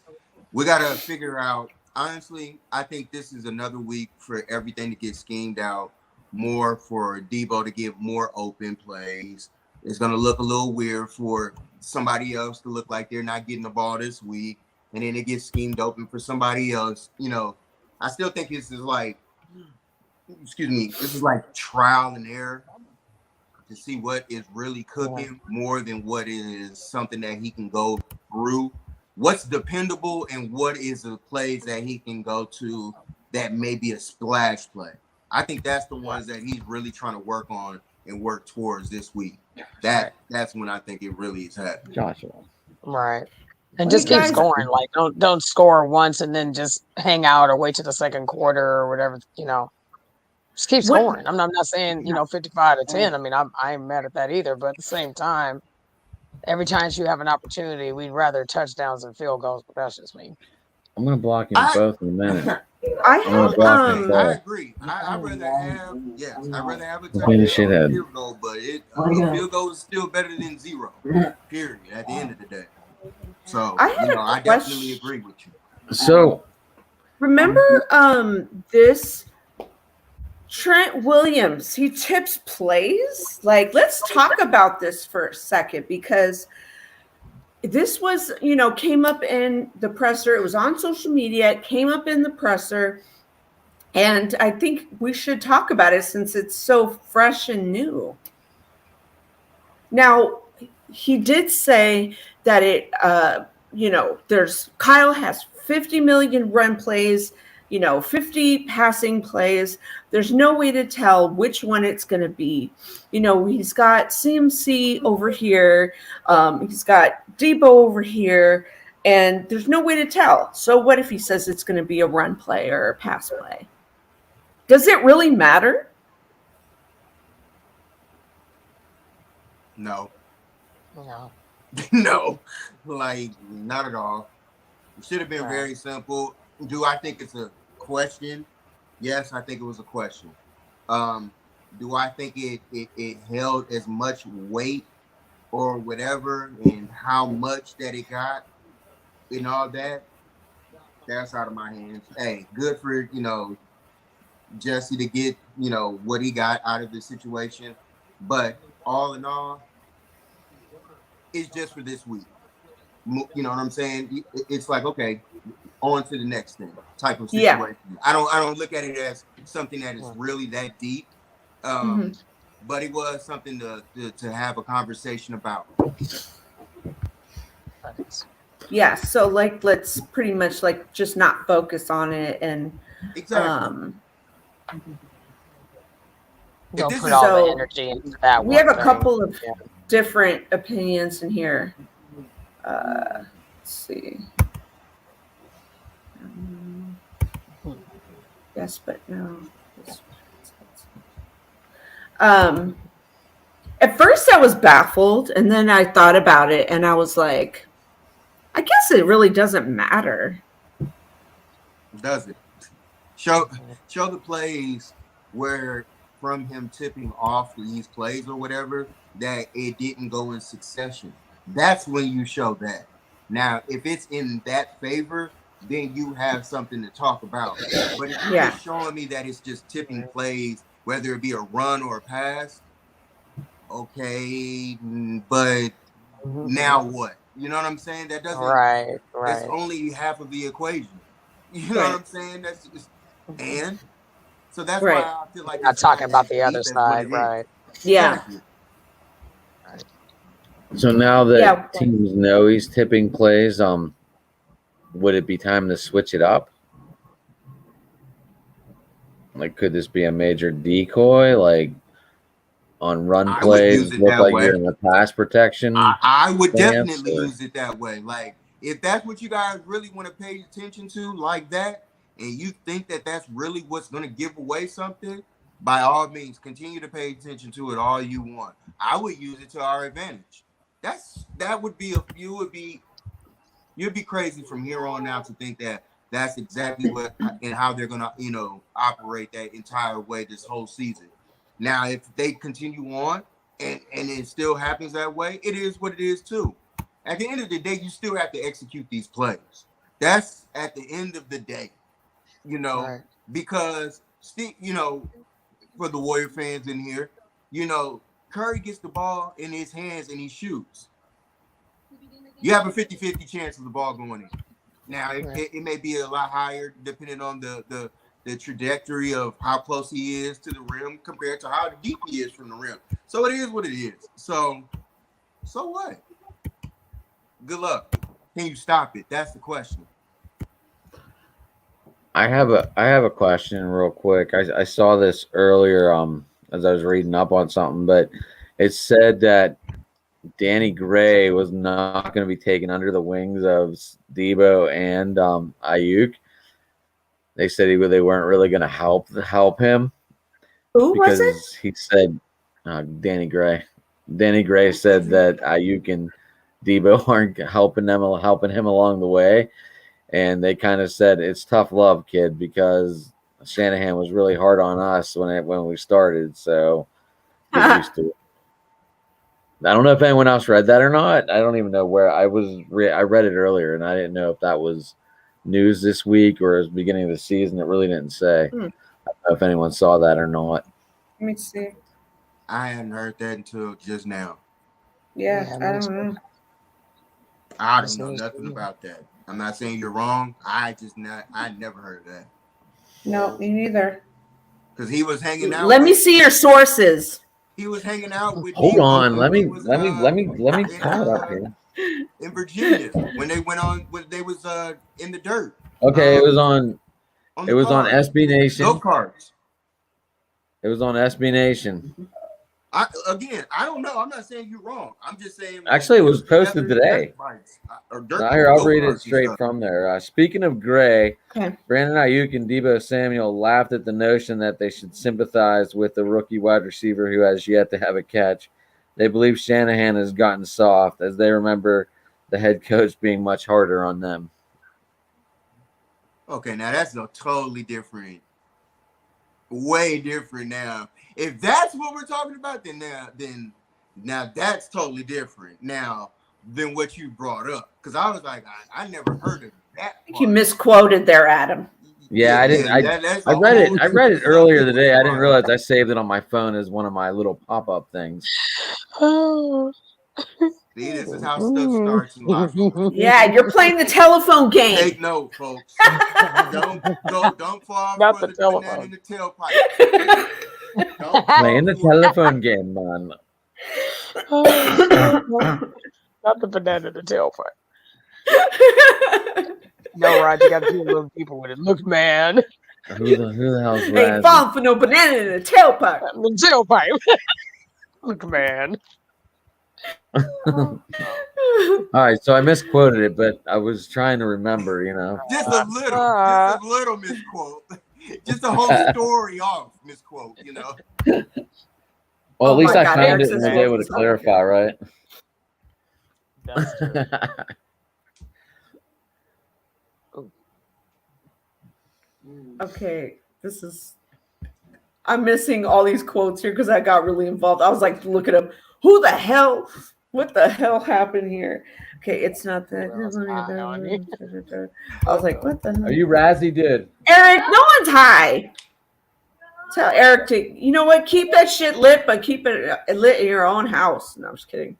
[SPEAKER 4] we gotta figure out. Honestly, I think this is another week for everything to get schemed out more, for Debo to get more open plays. It's gonna look a little weird for somebody else to look like they're not getting the ball this week, and then it gets schemed open for somebody else. I still think this is like, this is like trial and error to see what is really cooking more than what is something that he can go through. What's dependable and what is the plays that he can go to that may be a splash play. I think that's the ones that he's really trying to work on and work towards this week. That's when I think it really is happening.
[SPEAKER 5] Joshua.
[SPEAKER 2] Right. And just keep scoring. Like don't score once and then just hang out or wait to the second quarter or whatever, Just keep scoring. I'm not saying, 55-10. I mean, I ain't mad at that either. But at the same time, every chance you have an opportunity, we'd rather touchdowns than field goals. But that's just me.
[SPEAKER 5] I'm going to block you both in a minute.
[SPEAKER 4] I agree. I'd rather have a touchdown than a field goal. But a field goal is still better than zero. Period. At the end of the day. So
[SPEAKER 1] I had
[SPEAKER 4] I definitely agree with you.
[SPEAKER 5] So
[SPEAKER 1] remember this Trent Williams, he tips plays. Like, let's talk about this for a second, because this was, came up in the presser. It was on social media. It came up in the presser. And I think we should talk about it since it's so fresh and new. Now, he did say that there's Kyle has 50 million run plays, 50 passing plays. There's no way to tell which one it's going to be. He's got CMC over here. He's got Debo over here, and there's no way to tell. So what if he says it's going to be a run play or a pass play? Does it really matter?
[SPEAKER 4] No.
[SPEAKER 2] No.
[SPEAKER 4] No, like not at all. It should have been very simple. Do I think it's a question? Yes, I think it was a question. Do I think it held as much weight or whatever, and how much that it got and all that? That's out of my hands. Hey, good for Jesse to get what he got out of the situation, but all in all, it's just for this week. You know what I'm saying? It's like, okay, on to the next thing type of situation. Yeah. I don't look at it as something that is really that deep. But it was something to have a conversation about.
[SPEAKER 1] Yeah, so let's pretty much just not focus on it, and
[SPEAKER 4] exactly.
[SPEAKER 2] Don't put all the energy into that.
[SPEAKER 1] We have a couple of different opinions in here. Let's see. Yes, but no. At first I was baffled, and then I thought about it, and I was like, I guess it really doesn't matter.
[SPEAKER 4] Does it? Show the plays where from him tipping off these plays or whatever, that it didn't go in succession. That's when you show that. Now, if it's in that favor, then you have something to talk about. But if you're just showing me that it's just tipping plays, whether it be a run or a pass, okay, but now what? You know what I'm saying? That doesn't.
[SPEAKER 2] Right.
[SPEAKER 4] That's only half of the equation. You know what I'm saying? That's just, and so that's why I feel like
[SPEAKER 2] not talking about the other side, right?
[SPEAKER 1] Yeah.
[SPEAKER 4] Exactly.
[SPEAKER 5] So now that teams know he's tipping plays, would it be time to switch it up? Like, could this be a major decoy? Like, on run plays, look like you're in the pass protection?
[SPEAKER 4] I would definitely use it that way. Like, if that's what you guys really want to pay attention to, like that, and you think that that's really what's going to give away something, by all means, continue to pay attention to it all you want. I would use it to our advantage. You'd be crazy from here on out to think that that's exactly what and how they're gonna operate that entire way this whole season. Now, if they continue on and it still happens that way, it is what it is too. At the end of the day, you still have to execute these plays. That's at the end of the day, because for the Warrior fans in here, Curry gets the ball in his hands and he shoots. You have a 50-50 chance of the ball going in. Now, it may be a lot higher depending on the trajectory of how close he is to the rim compared to how deep he is from the rim. So it is what it is. So what? Good luck. Can you stop it? That's the question.
[SPEAKER 5] I have a question real quick. I saw this earlier as I was reading up on something, but it said that Danny Gray was not going to be taken under the wings of Debo and Ayuk. They said they weren't really going to help him.
[SPEAKER 1] Who was it?
[SPEAKER 5] He said Danny Gray. Danny Gray said that Ayuk and Debo aren't helping him along the way, and they kind of said it's tough love, kid, because Shanahan was really hard on us when we started. So get used to it. I don't know if anyone else read that or not. I don't even know where I was. I read it earlier, and I didn't know if that was news this week or it was beginning of the season. It really didn't say. I don't know if anyone saw that or not.
[SPEAKER 1] Let me see.
[SPEAKER 4] I hadn't heard that until just now.
[SPEAKER 1] Yeah, I don't know.
[SPEAKER 4] I don't know nothing about that. I'm not saying you're wrong. I never heard of that.
[SPEAKER 1] No, me neither.
[SPEAKER 4] Because he was hanging out.
[SPEAKER 1] Let me see your sources.
[SPEAKER 4] He was hanging out with.
[SPEAKER 5] Hold on, let me call it up here.
[SPEAKER 4] In Virginia, when they went on, when they was in the dirt.
[SPEAKER 5] Okay, it was on SB Nation.
[SPEAKER 4] Go cards.
[SPEAKER 5] It was on SB Nation.
[SPEAKER 4] I don't know. I'm not saying you're wrong. I'm just saying.
[SPEAKER 5] Actually, it was posted today. I'll read it straight from there. Speaking of Gray, Brandon Ayuk and Deebo Samuel laughed at the notion that they should sympathize with the rookie wide receiver who has yet to have a catch. They believe Shanahan has gotten soft, as they remember the head coach being much harder on them.
[SPEAKER 4] Okay, now that's a totally different, way different now. If that's what we're talking about, then that's totally different now than what you brought up. Because I was like, I never heard of that.
[SPEAKER 1] I think you misquoted there, Adam.
[SPEAKER 5] Yeah, I didn't. I read it. I read it earlier today. I didn't realize I saved it on my phone as one of my little pop-up things.
[SPEAKER 4] See, this is how stuff starts in life.
[SPEAKER 1] Yeah, you're playing the telephone game.
[SPEAKER 4] Take note, folks. Don't fall
[SPEAKER 2] Not
[SPEAKER 4] for
[SPEAKER 2] the
[SPEAKER 4] the banana
[SPEAKER 2] telephone.
[SPEAKER 4] in the tailpipe.
[SPEAKER 5] Playing the telephone game, man.
[SPEAKER 2] Not the banana in the tailpipe. No, Rod, you got to be a little deeper with it. Look, man.
[SPEAKER 5] Who the hell's
[SPEAKER 1] Ain't
[SPEAKER 5] Raz?
[SPEAKER 1] falling for no banana in the tailpipe.
[SPEAKER 2] The tailpipe. Look, man.
[SPEAKER 5] All right, so I misquoted it, but I was trying to remember,
[SPEAKER 4] Just a little misquote. Just a whole story off misquote,
[SPEAKER 5] Well, at least I
[SPEAKER 1] God,
[SPEAKER 5] found
[SPEAKER 1] Eric's
[SPEAKER 5] it and was able to clarify, right?
[SPEAKER 2] That's true.
[SPEAKER 1] Okay, I'm missing all these quotes here because I got really involved. I was like, looking up, what the hell happened here? Okay, it's not that. I was like, what the hell?
[SPEAKER 5] Are you Razzie, dude?
[SPEAKER 1] Eric, no one's high. Tell Eric to, you know what, keep that shit lit, but keep it lit in your own house. No, I'm just kidding.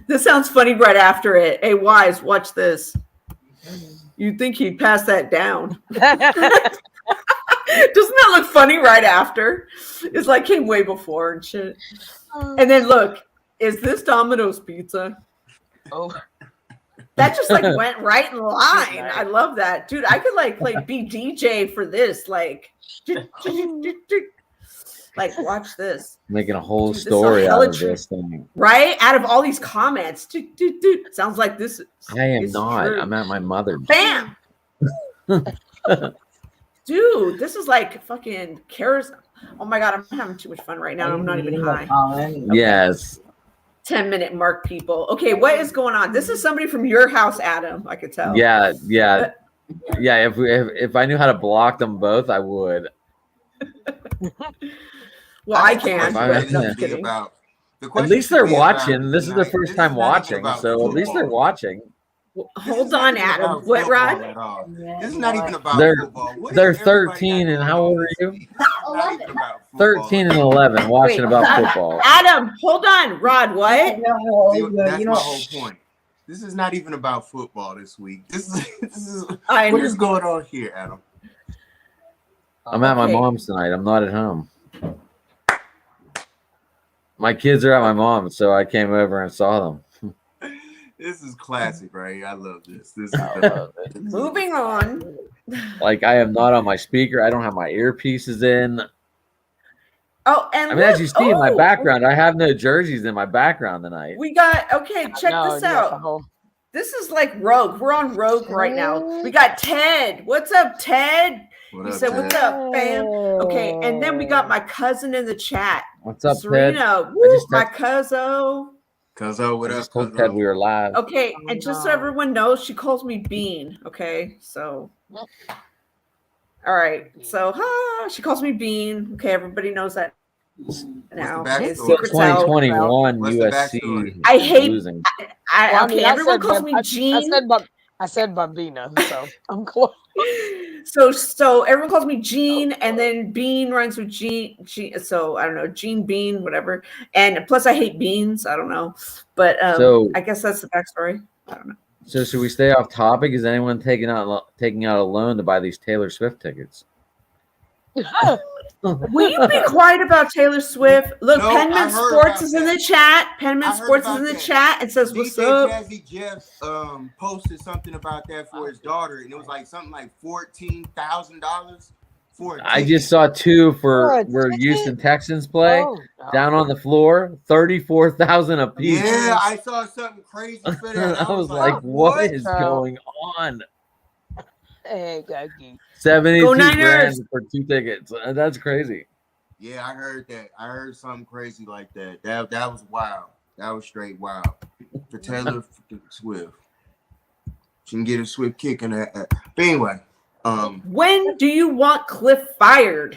[SPEAKER 1] This sounds funny right after it. Hey, Wise, watch this. You'd think he'd pass that down. Doesn't that look funny right after? It's like came way before and shit. And then look, is this Domino's pizza?
[SPEAKER 2] Oh.
[SPEAKER 1] That just like went right in line. I love that. Dude, I could be DJ for this. Like watch this.
[SPEAKER 5] Making a whole story out of this thing.
[SPEAKER 1] Right? Out of all these comments. Sounds like this.
[SPEAKER 5] I am not. True. I'm at my mother.
[SPEAKER 1] Bam! Dude, this is like fucking cares. Oh my God, I'm having too much fun right now. I'm not even high. Okay.
[SPEAKER 5] Yes.
[SPEAKER 1] 10-minute mark, people. Okay, what is going on? This is somebody from your house, Adam. I could tell.
[SPEAKER 5] Yeah. If I knew how to block them both, I would.
[SPEAKER 1] Well, I can.
[SPEAKER 5] At least they're watching. This is their first time watching, so at least they're watching.
[SPEAKER 1] Hold on, Adam. What, Rod?
[SPEAKER 4] This is not even about football.
[SPEAKER 5] They're 13, and how old are you? 13 and 11, watching about football.
[SPEAKER 1] Adam, hold on. Rod, what?
[SPEAKER 4] That's my whole point. This is not even about football this week. This is what is going on here, Adam?
[SPEAKER 5] I'm at my mom's tonight. I'm not at home. My kids are at my mom's, so I came over and saw them.
[SPEAKER 4] This is classic, right? I love this.
[SPEAKER 1] Moving on.
[SPEAKER 5] Like, I am not on my speaker. I don't have my earpieces in.
[SPEAKER 1] Oh, and
[SPEAKER 5] I mean, as you see in my background, I have no jerseys in my background tonight.
[SPEAKER 1] We got, check this out. This is like Rogue. We're on Rogue right now. We got Ted. What's up, Ted? What's up, fam? Okay, and then we got my cousin in the chat.
[SPEAKER 5] What's up,
[SPEAKER 1] Serena?
[SPEAKER 5] Ted?
[SPEAKER 1] Woo, my cousin.
[SPEAKER 4] Cuzzo, what up?
[SPEAKER 5] Told Ted we were live.
[SPEAKER 1] Okay, and just so everyone knows, she calls me Bean. Okay, so All right. So she calls me Bean. Okay, everybody knows that now.
[SPEAKER 4] backstory?
[SPEAKER 5] Still
[SPEAKER 1] Secret's out.
[SPEAKER 5] 2021
[SPEAKER 4] What's the
[SPEAKER 5] USC.
[SPEAKER 4] backstory?
[SPEAKER 1] I hate.
[SPEAKER 5] losing.
[SPEAKER 1] Okay, everyone calls me Gene.
[SPEAKER 2] I said Bambina, so I'm close.
[SPEAKER 1] So everyone calls me Gene, and then Bean runs with Gene. So I don't know, Gene Bean, whatever. And plus, I hate beans. I don't know, but
[SPEAKER 5] So-
[SPEAKER 1] I guess that's the backstory. I don't know.
[SPEAKER 5] So should we stay off topic? Is anyone taking out a loan to buy these Taylor Swift tickets?
[SPEAKER 1] Will you be quiet about Taylor Swift? Look,
[SPEAKER 4] No,
[SPEAKER 1] Penman
[SPEAKER 4] I heard
[SPEAKER 1] Sports
[SPEAKER 4] about
[SPEAKER 1] is in
[SPEAKER 4] that.
[SPEAKER 1] the chat. Penman
[SPEAKER 4] I heard
[SPEAKER 1] Sports is
[SPEAKER 4] about
[SPEAKER 1] in the
[SPEAKER 4] that.
[SPEAKER 1] chat and says, "What's
[SPEAKER 4] DJ
[SPEAKER 1] up?"
[SPEAKER 4] Jazzy Jeff posted something about that for his daughter, and it was like something like $14,000 for a
[SPEAKER 5] I
[SPEAKER 4] ticket.
[SPEAKER 5] just saw two
[SPEAKER 2] For a
[SPEAKER 5] where
[SPEAKER 2] ticket?
[SPEAKER 5] Houston Texans play
[SPEAKER 2] Oh, no.
[SPEAKER 5] down on the floor, 34,000 a piece.
[SPEAKER 4] Yeah, I saw something crazy for that.
[SPEAKER 5] I was like, what is going on?
[SPEAKER 2] Hey, Gaggy.
[SPEAKER 5] 72
[SPEAKER 1] Go Niners!
[SPEAKER 5] grand for 2 tickets. That's crazy.
[SPEAKER 4] Yeah, I heard that. I heard something crazy like that. That was wild. That was straight wild. For Taylor Swift. She can get a swift kick in that. But anyway,
[SPEAKER 1] When do you want Cliff fired?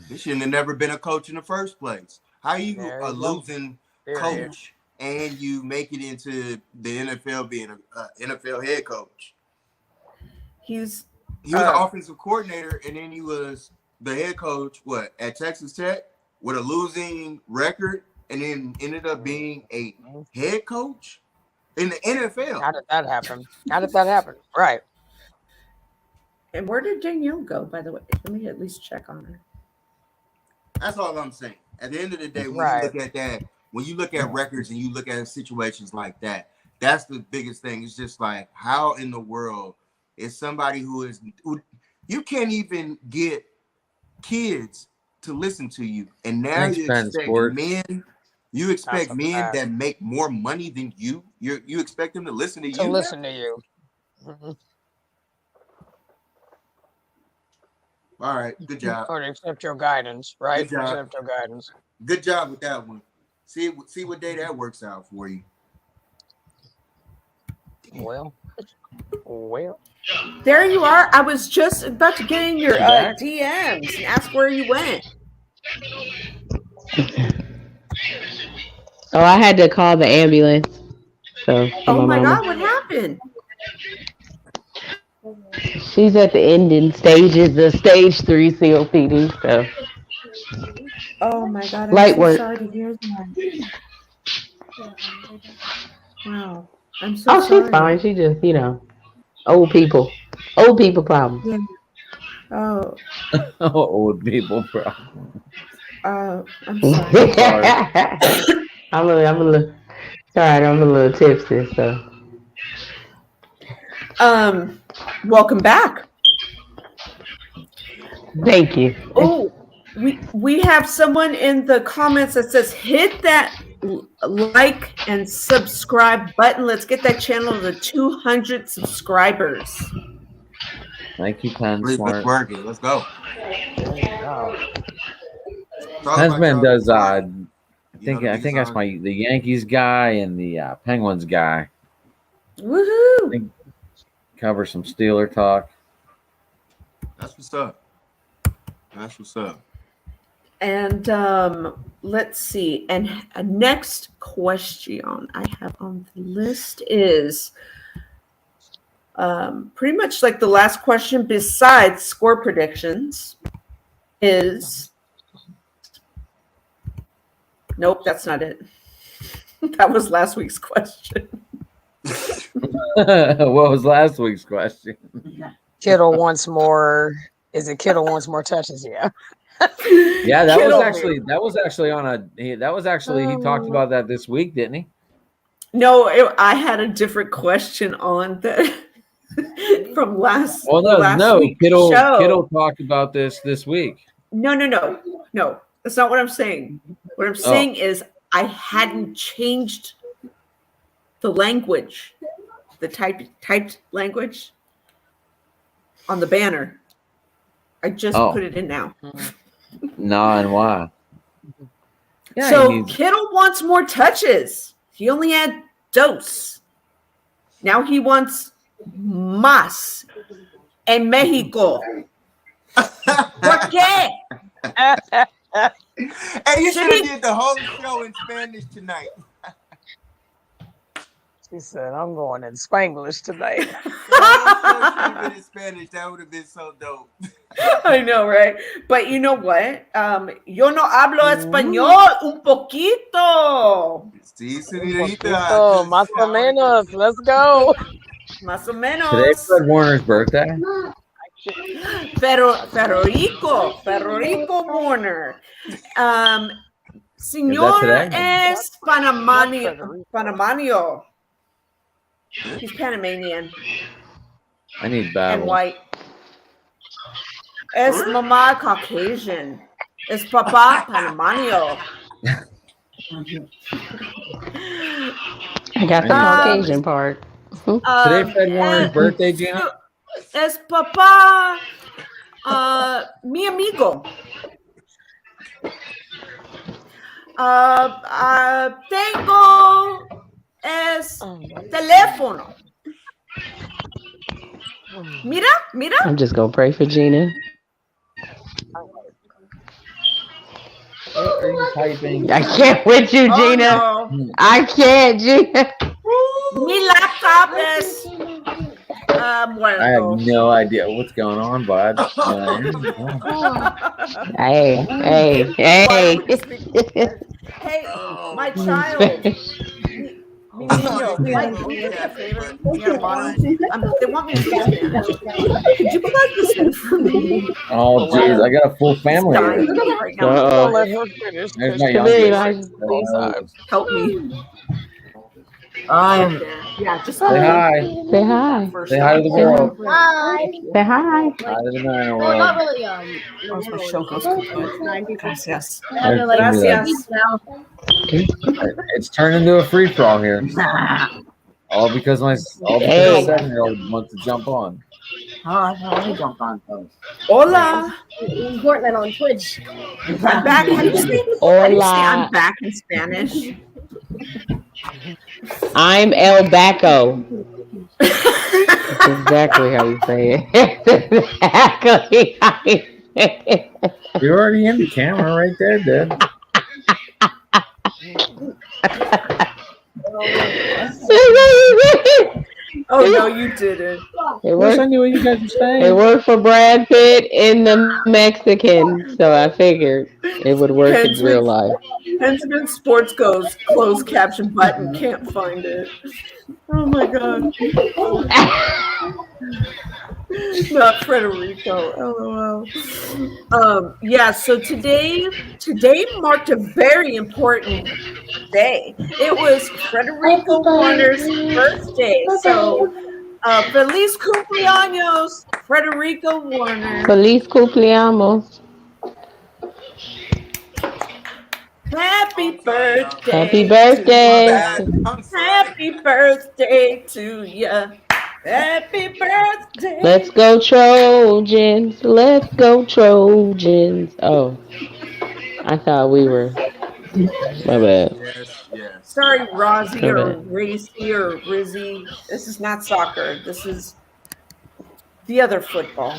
[SPEAKER 4] he shouldn't have never been a coach in the first place. How you a losing coach and you make it into the NFL being an NFL head coach? He was an offensive coordinator, and then he was the head coach, at Texas Tech with a losing record, and then ended up being a head coach in the NFL.
[SPEAKER 2] How did that happen? Right.
[SPEAKER 1] And where did Danielle go, by the way? Let me at least check on her.
[SPEAKER 4] That's all I'm saying. At the end of the day, when
[SPEAKER 2] Right.
[SPEAKER 4] you look at that, when you look at records and you look at situations like that, that's the biggest thing. It's just like, how in the world is somebody who you can't even get kids to listen to you, and now you expect men that make more money than you. You expect them to listen to you.
[SPEAKER 2] Listen to you. Mm-hmm.
[SPEAKER 4] All right, good job.
[SPEAKER 2] Or accept your guidance, right?
[SPEAKER 4] Good job.
[SPEAKER 2] Accept your guidance.
[SPEAKER 4] Good job with that one. See what day that works out for you.
[SPEAKER 2] Well.
[SPEAKER 1] There you are. I was just about to get in your DMs and ask where you went.
[SPEAKER 3] Oh, I had to call the ambulance. So.
[SPEAKER 1] Oh my God, what happened?
[SPEAKER 3] She's at the ending stages of stage 3 COPD. So.
[SPEAKER 1] Oh my God,
[SPEAKER 3] I'm
[SPEAKER 1] so sorry to hear that. Wow, I'm so sorry.
[SPEAKER 3] She's fine. She just, old people problems.
[SPEAKER 1] Yeah. Oh.
[SPEAKER 5] Old people problems.
[SPEAKER 1] I'm sorry.
[SPEAKER 3] I'm a little tipsy, so.
[SPEAKER 1] Welcome back.
[SPEAKER 3] Thank you.
[SPEAKER 1] Oh, we have someone in the comments that says hit that like and subscribe button. Let's get that channel to 200 subscribers.
[SPEAKER 5] Thank you, Penn.
[SPEAKER 4] Working. Let's go.
[SPEAKER 5] Pensman does. I think that's the Yankees guy and the Penguins guy.
[SPEAKER 1] Woohoo!
[SPEAKER 5] Cover some Steeler talk.
[SPEAKER 4] That's what's up.
[SPEAKER 1] And let's see. And a next question I have on the list is pretty much like the last question besides score predictions is nope, that's not it. That was last week's question.
[SPEAKER 5] What was last week's question?
[SPEAKER 2] Kittle wants more. Is it Kittle wants more touches? Yeah.
[SPEAKER 5] Yeah, that was actually he talked about that this week, didn't he?
[SPEAKER 1] No, I had a different question on that from last.
[SPEAKER 5] Well, no. Kittle talked about this week.
[SPEAKER 1] No. That's not what I'm saying. What I'm saying is I hadn't changed the language, the typed language on the banner. I just put it in now.
[SPEAKER 5] No, and why?
[SPEAKER 1] Yeah, so Kittle wants more touches. He only had dose. Now he wants más. en México. ¿Por qué?
[SPEAKER 4] Hey, you should have did the whole show in Spanish tonight.
[SPEAKER 2] She said, I'm going in Spanglish tonight.
[SPEAKER 4] The whole show should have been in Spanish. That would have been so dope.
[SPEAKER 1] I know, right? But you know what? Yo no hablo español un poquito.
[SPEAKER 4] Sí, señorita.
[SPEAKER 2] Oh, más o menos. Let's go.
[SPEAKER 1] Más o menos.
[SPEAKER 5] Today's Fred Warner's birthday.
[SPEAKER 1] Pero Rico Warner. Señor es Panamanio. He's Panamanian.
[SPEAKER 5] I need
[SPEAKER 1] And
[SPEAKER 5] battle.
[SPEAKER 1] white. Es mamá Caucasian. Es papá Panamanio.
[SPEAKER 3] I got the Caucasian part.
[SPEAKER 5] Today Fred Warner's birthday, Gina?
[SPEAKER 1] Es papá mi amigo. Tengo es teléfono. Mira.
[SPEAKER 3] I'm just gonna pray for Gina.
[SPEAKER 5] Are you typing?
[SPEAKER 3] I can't with you, Gina.
[SPEAKER 1] Oh, no.
[SPEAKER 3] I can't, Gina.
[SPEAKER 1] Mi laptop es muerto.
[SPEAKER 5] I have no idea what's going on, bud.
[SPEAKER 3] Hey.
[SPEAKER 1] Hey, my child. Mi niño. They want me to speak Spanish. Could you plug this in for me?
[SPEAKER 5] Oh, jeez, I got a full family here.
[SPEAKER 1] Right now.
[SPEAKER 3] Uh-oh.
[SPEAKER 2] Let her finish.
[SPEAKER 5] There's my
[SPEAKER 3] Come here,
[SPEAKER 5] youngest.
[SPEAKER 3] Elijah.
[SPEAKER 1] Help me. Yeah, just
[SPEAKER 5] Say hi.
[SPEAKER 3] Say hi.
[SPEAKER 5] Say hi to the world.
[SPEAKER 6] Hi.
[SPEAKER 3] Say hi.
[SPEAKER 5] Hi to the man
[SPEAKER 6] No,
[SPEAKER 5] world.
[SPEAKER 6] not really.
[SPEAKER 1] How's my show goes? Gracias.
[SPEAKER 5] Gracias. It's turned into a free for all here. All because my 7-year-old wants to jump on.
[SPEAKER 1] Hola.
[SPEAKER 6] Fortnite on Twitch.
[SPEAKER 1] I'm back. How do you say
[SPEAKER 3] Hola.
[SPEAKER 1] I'm back in Spanish?
[SPEAKER 3] I'm El Baco. That's exactly how you say it. Exactly how you say it.
[SPEAKER 5] You're already in the camera right there, dude.
[SPEAKER 1] Oh no, you didn't.
[SPEAKER 3] It
[SPEAKER 5] Wish I
[SPEAKER 3] worked.
[SPEAKER 5] knew what you guys were saying.
[SPEAKER 3] It worked for Brad Pitt in the Mexican, so I figured it would work in real life.
[SPEAKER 1] Henson Sports goes closed caption button. Can't find it. Oh my god. Not Frederico. LOL. Yeah. So today marked a very important day. It was Frederico Warner's birthday. So, feliz cumpleaños, Frederico Warner.
[SPEAKER 3] Feliz cumpleaños.
[SPEAKER 1] Happy birthday.
[SPEAKER 3] Happy birthday.
[SPEAKER 1] Happy birthday to ya. Happy birthday.
[SPEAKER 3] Let's go Trojans. Let's go Trojans. Oh, I thought we were. My bad.
[SPEAKER 4] Yes.
[SPEAKER 1] Sorry, Rozzy or Racy or Rizzy. This is not soccer. This is the other football.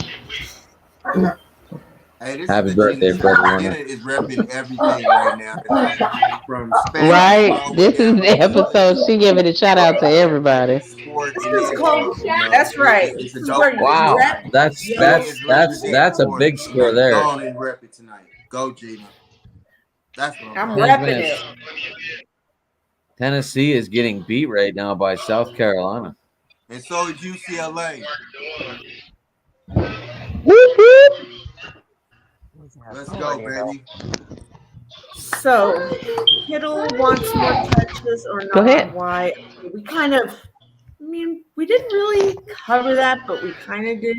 [SPEAKER 4] Hey, this
[SPEAKER 5] Happy
[SPEAKER 4] is
[SPEAKER 5] birthday,
[SPEAKER 4] Gina.
[SPEAKER 5] Fred Warner.
[SPEAKER 4] Gina is repping everything right now. From Spanish
[SPEAKER 3] Right?
[SPEAKER 4] all the
[SPEAKER 3] This
[SPEAKER 4] way
[SPEAKER 3] is
[SPEAKER 4] down
[SPEAKER 3] the episode. She giving a shout out to everybody.
[SPEAKER 4] sports
[SPEAKER 1] This is
[SPEAKER 4] and
[SPEAKER 1] called.
[SPEAKER 4] you know,
[SPEAKER 1] That's right.
[SPEAKER 4] It's
[SPEAKER 1] This
[SPEAKER 4] a
[SPEAKER 1] is
[SPEAKER 4] dope
[SPEAKER 1] where you
[SPEAKER 5] Wow,
[SPEAKER 1] rep.
[SPEAKER 5] that's a big score there.
[SPEAKER 4] Go on and rep it tonight. Go, Gina. That's what
[SPEAKER 1] I'm
[SPEAKER 4] I'm
[SPEAKER 1] repping it.
[SPEAKER 5] Tennessee is getting beat right now by South Carolina.
[SPEAKER 4] And so is UCLA.
[SPEAKER 3] Whoop, whoop.
[SPEAKER 4] Let's go, baby.
[SPEAKER 1] So, Kittle wants more touches or not?
[SPEAKER 3] Go ahead.
[SPEAKER 1] Why? We kind of, we didn't really cover that, but we kind of did.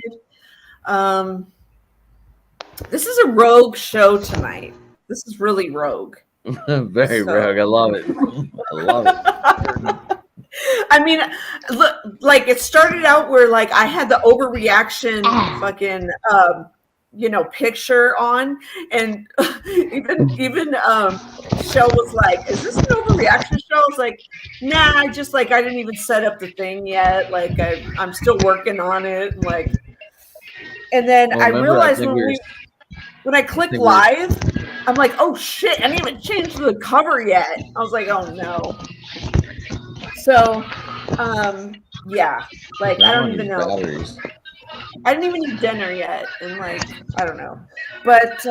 [SPEAKER 1] This is a rogue show tonight. This is really rogue.
[SPEAKER 5] Very rogue. I love it. I love it.
[SPEAKER 1] I mean, look, like it started out where like I had the overreaction fucking picture on, and even Shell was like, "Is this an overreaction show?" I was like, "Nah, I didn't even set up the thing yet. Like I'm still working on it." Like, And then
[SPEAKER 5] Well,
[SPEAKER 1] I
[SPEAKER 5] remember,
[SPEAKER 1] realized
[SPEAKER 5] think
[SPEAKER 1] when I click live, I'm like, oh shit, I didn't even change the cover yet. I was like, oh no. So, yeah, like I don't even know.
[SPEAKER 5] Batteries.
[SPEAKER 1] I didn't even eat dinner yet, and like I don't know, but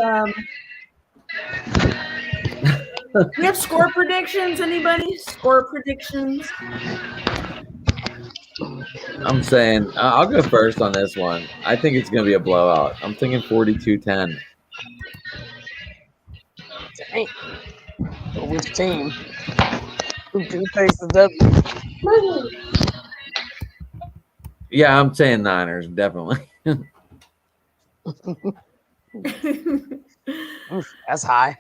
[SPEAKER 1] we have score predictions. Anybody? Score predictions?
[SPEAKER 5] I'm saying I'll go first on this one. I think it's going to be a blowout. I'm thinking 42-10.
[SPEAKER 2] Dang. Which team? Who takes the W?
[SPEAKER 5] Yeah, I'm saying Niners, definitely.
[SPEAKER 2] Oof, that's high.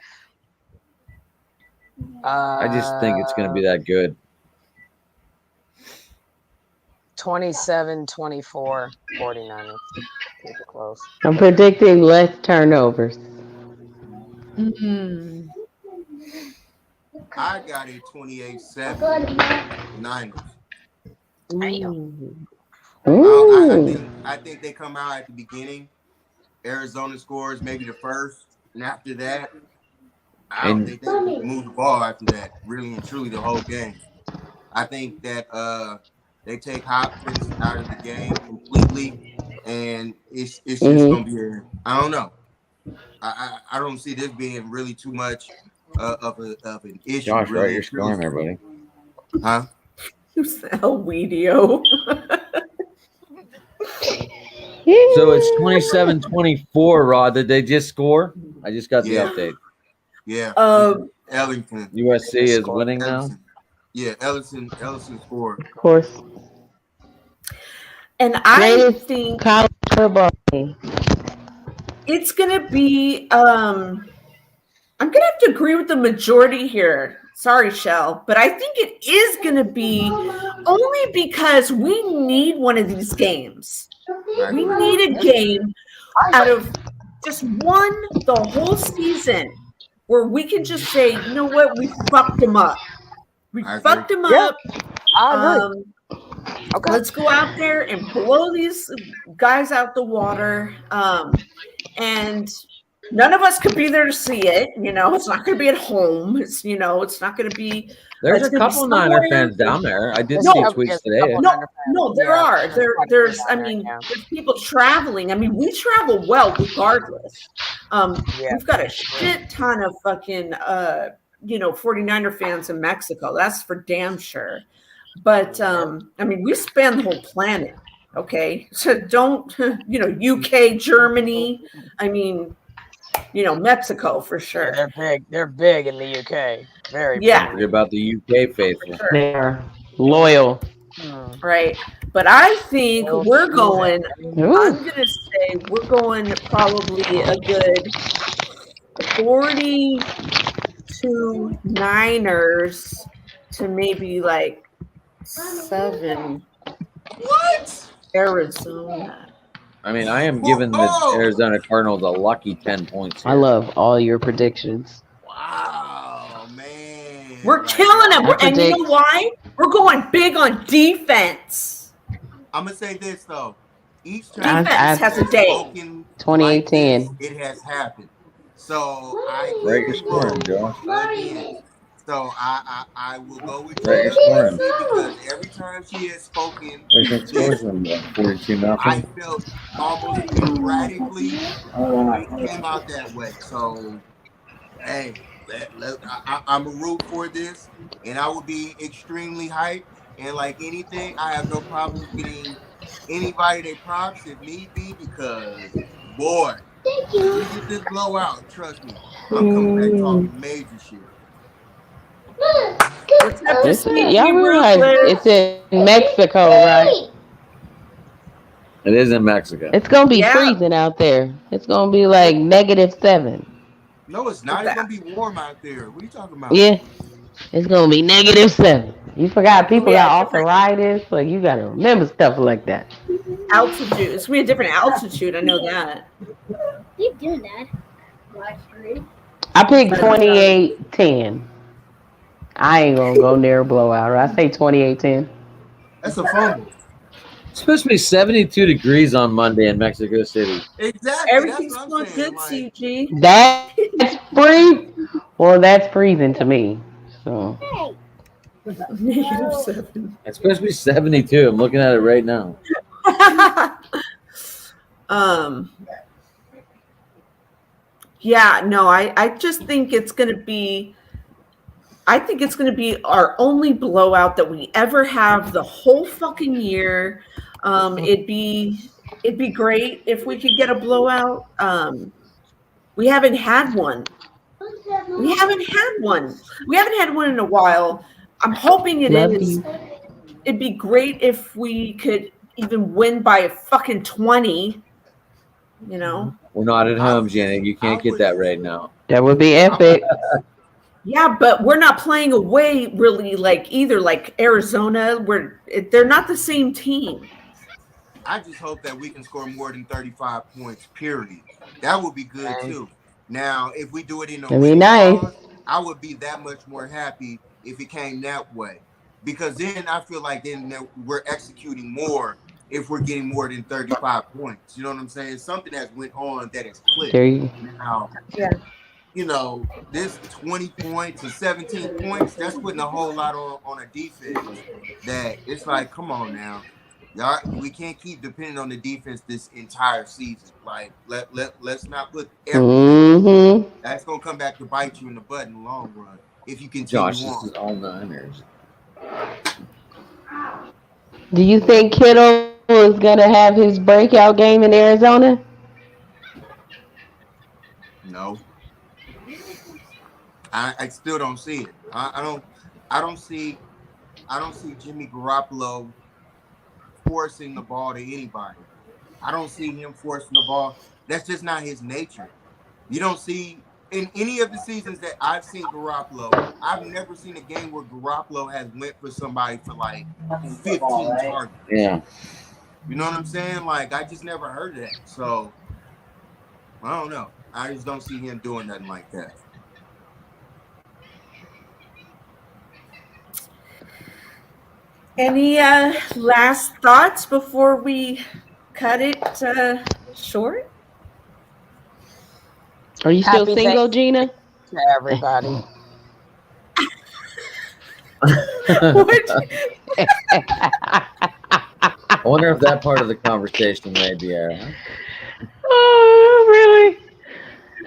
[SPEAKER 5] I just think it's going to be that good.
[SPEAKER 2] 27-24 49ers. Keep it close.
[SPEAKER 3] I'm predicting less turnovers.
[SPEAKER 1] Mm-hmm.
[SPEAKER 4] I got it 28-7 Niners. I think they come out at the beginning. Arizona scores maybe the first, and after that, I don't think they move the ball after that. Really and truly, the whole game. I think that they take Hopkins out of the game completely, and it's just gonna be I don't know. I don't see this being really too much of an issue.
[SPEAKER 5] Josh,
[SPEAKER 4] really
[SPEAKER 5] right? You're scoring there, buddy.
[SPEAKER 4] Huh?
[SPEAKER 1] Who's the hell Weedio?
[SPEAKER 5] So it's 27-24, Rod. Did they just score? I just got the update.
[SPEAKER 4] Yeah. Ellington.
[SPEAKER 5] USC is winning now?
[SPEAKER 4] Yeah, Ellison scored.
[SPEAKER 3] Of course.
[SPEAKER 1] And I think
[SPEAKER 3] college football game.
[SPEAKER 1] It's gonna be I'm gonna have to agree with the majority here. Sorry, Shell, but I think it is gonna be only because we need one of these games. We need a game out of just one the whole season where we can just say, you know what, we fucked them up. We fucked them up.
[SPEAKER 2] I agree.
[SPEAKER 1] Okay. Let's go out there and blow these guys out the water. And none of us could be there to see it. You know, it's not going to be at home. It's, you know, it's not going to be.
[SPEAKER 5] There's a couple Niner fans down there. I did see tweets today.
[SPEAKER 1] No, there are. There's people traveling. I mean, we travel well regardless. We've got a shit ton of fucking, 49er fans in Mexico. That's for damn sure. But, I mean, we span the whole planet. Okay. So don't, UK, Germany. I mean, Mexico for sure.
[SPEAKER 2] Yeah, they're big. They're big in the UK. Very big.
[SPEAKER 5] Forget about the UK faithful.
[SPEAKER 1] Sure.
[SPEAKER 3] They're loyal.
[SPEAKER 1] Right. But I think we're going, I'm going to say we're going probably a good 42 Niners to maybe like 7.
[SPEAKER 4] What?
[SPEAKER 1] Arizona.
[SPEAKER 5] I mean, I am giving the Arizona Cardinals a lucky 10 points here.
[SPEAKER 3] I love all your predictions.
[SPEAKER 4] Wow, man.
[SPEAKER 1] We're killing them. And you know why? We're going big on defense.
[SPEAKER 4] I'm going to say this, though. Each time
[SPEAKER 1] defense has a day.
[SPEAKER 3] 28-10.
[SPEAKER 4] It has happened. So I
[SPEAKER 5] Break your scoring, Josh.
[SPEAKER 4] So I will go with
[SPEAKER 5] Break your scoring.
[SPEAKER 4] because every time she has spoken, I felt almost erratically it came out that way. So, hey, I'm a root for this, and I will be extremely hyped. And like anything, I have no problem getting anybody their props if need be, because boy, if we get this blowout, trust me, I'm coming back talking major shit.
[SPEAKER 3] Y'all realize it's in Mexico, right?
[SPEAKER 5] It is in Mexico.
[SPEAKER 3] It's gonna be freezing out there. It's gonna be like -7.
[SPEAKER 4] No, it's not. It's gonna be warm out there. What are you talking about?
[SPEAKER 3] Yeah, it's gonna be -7. You forgot people got arthritis, so you gotta remember stuff like that.
[SPEAKER 1] Altitude. It's gonna be a different altitude. I know that.
[SPEAKER 6] You do that.
[SPEAKER 3] I picked 28-10. I ain't gonna go near a blowout. I say 28-10.
[SPEAKER 4] That's a fumble.
[SPEAKER 5] It's supposed to be 72 degrees on Monday in Mexico City.
[SPEAKER 4] Exactly.
[SPEAKER 1] Everything's
[SPEAKER 4] That's what
[SPEAKER 1] going
[SPEAKER 4] I'm saying.
[SPEAKER 1] good,
[SPEAKER 4] Like,
[SPEAKER 1] CG.
[SPEAKER 3] That's free. Well, that's freezing to me. So
[SPEAKER 1] -7.
[SPEAKER 5] It's supposed to be 72. I'm looking at it right now.
[SPEAKER 1] Yeah, no, I just think it's going to be. I think it's going to be our only blowout that we ever have the whole fucking year. It'd be great if we could get a blowout. We haven't had one. We haven't had one. We haven't had one in a while. I'm hoping it
[SPEAKER 3] love
[SPEAKER 1] is.
[SPEAKER 3] you.
[SPEAKER 1] It'd be great if we could even win by a fucking 20. You know?
[SPEAKER 5] We're not at home, Janet. You can't get that right now.
[SPEAKER 3] That would be epic.
[SPEAKER 1] Yeah, but we're not playing away really like either like Arizona. They're not the same team.
[SPEAKER 4] I just hope that we can score more than 35 points, period. That would be good too. Now, if we do it in a
[SPEAKER 3] That'd be nice.
[SPEAKER 4] I would be that much more happy if it came that way. Because then I feel like then we're executing more if we're getting more than 35 points. You know what I'm saying? Something that's went on that has clicked. Now,
[SPEAKER 1] yeah.
[SPEAKER 4] You know, this 20 points or 17 points, that's putting a whole lot on a defense that it's like, come on now. Y'all, we can't keep depending on the defense this entire season. Like, let's not put everything. That's gonna come back to bite you in the butt in the long run if you continue
[SPEAKER 5] Josh, this is all Niners.
[SPEAKER 3] Do you think Kittle is gonna have his breakout game in Arizona?
[SPEAKER 4] No. I still don't see it. I don't see Jimmy Garoppolo forcing the ball to anybody. I don't see him forcing the ball. That's just not his nature. You don't see in any of the seasons that I've seen Garoppolo, I've never seen a game where Garoppolo has went for somebody for like 15 targets.
[SPEAKER 5] Yeah.
[SPEAKER 4] You know what I'm saying? Like, I just never heard of that. So, I don't know. I just don't see him doing nothing like that.
[SPEAKER 1] Any last thoughts before we cut it short?
[SPEAKER 3] Are you still single, Gina?
[SPEAKER 2] To everybody.
[SPEAKER 5] I wonder if that part of the conversation may be
[SPEAKER 3] Oh, really?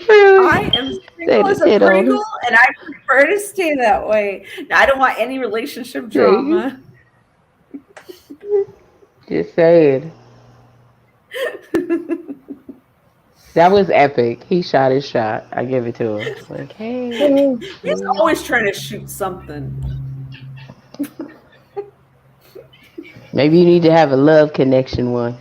[SPEAKER 1] I am single as a Pringle, and I prefer to stay that way. I don't want any relationship drama.
[SPEAKER 3] Just saying. That was epic. He shot his shot. I give it to him. Like, hey.
[SPEAKER 1] He's always trying to shoot something.
[SPEAKER 3] Maybe you need to have a love connection one.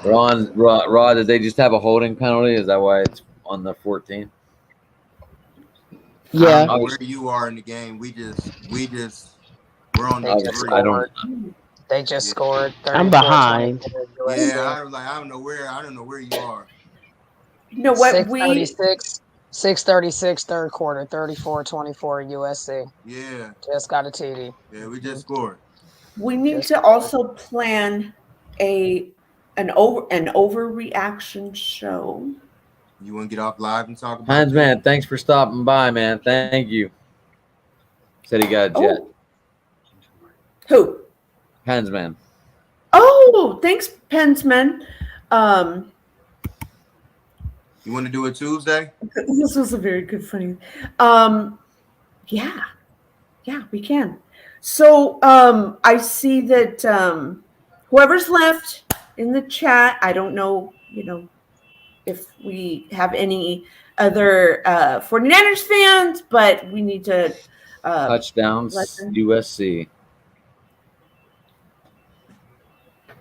[SPEAKER 5] Rod, did they just have a holding penalty? Is that why it's on the 14th?
[SPEAKER 3] Yeah.
[SPEAKER 4] I don't know where you are in the game. We're on the three.
[SPEAKER 2] They just scored.
[SPEAKER 3] I'm behind.
[SPEAKER 4] Yeah, I was like, I don't know where you are.
[SPEAKER 1] You know what?
[SPEAKER 2] 6:36 third quarter, 34-24 USC.
[SPEAKER 4] Yeah.
[SPEAKER 2] Just got a TD.
[SPEAKER 4] Yeah, we just scored.
[SPEAKER 1] We need to also plan an overreaction show.
[SPEAKER 4] You want to get off live and talk about
[SPEAKER 5] Hines, man, thanks for stopping by, man. Thank you. Said he got a jet.
[SPEAKER 1] Who?
[SPEAKER 5] Hines, man.
[SPEAKER 1] Oh, thanks, Pensman.
[SPEAKER 4] You want to do it Tuesday?
[SPEAKER 1] This was a very good funny. Yeah, we can. So I see that whoever's left in the chat, I don't know, if we have any other 49ers fans, but we need to
[SPEAKER 5] touchdowns USC.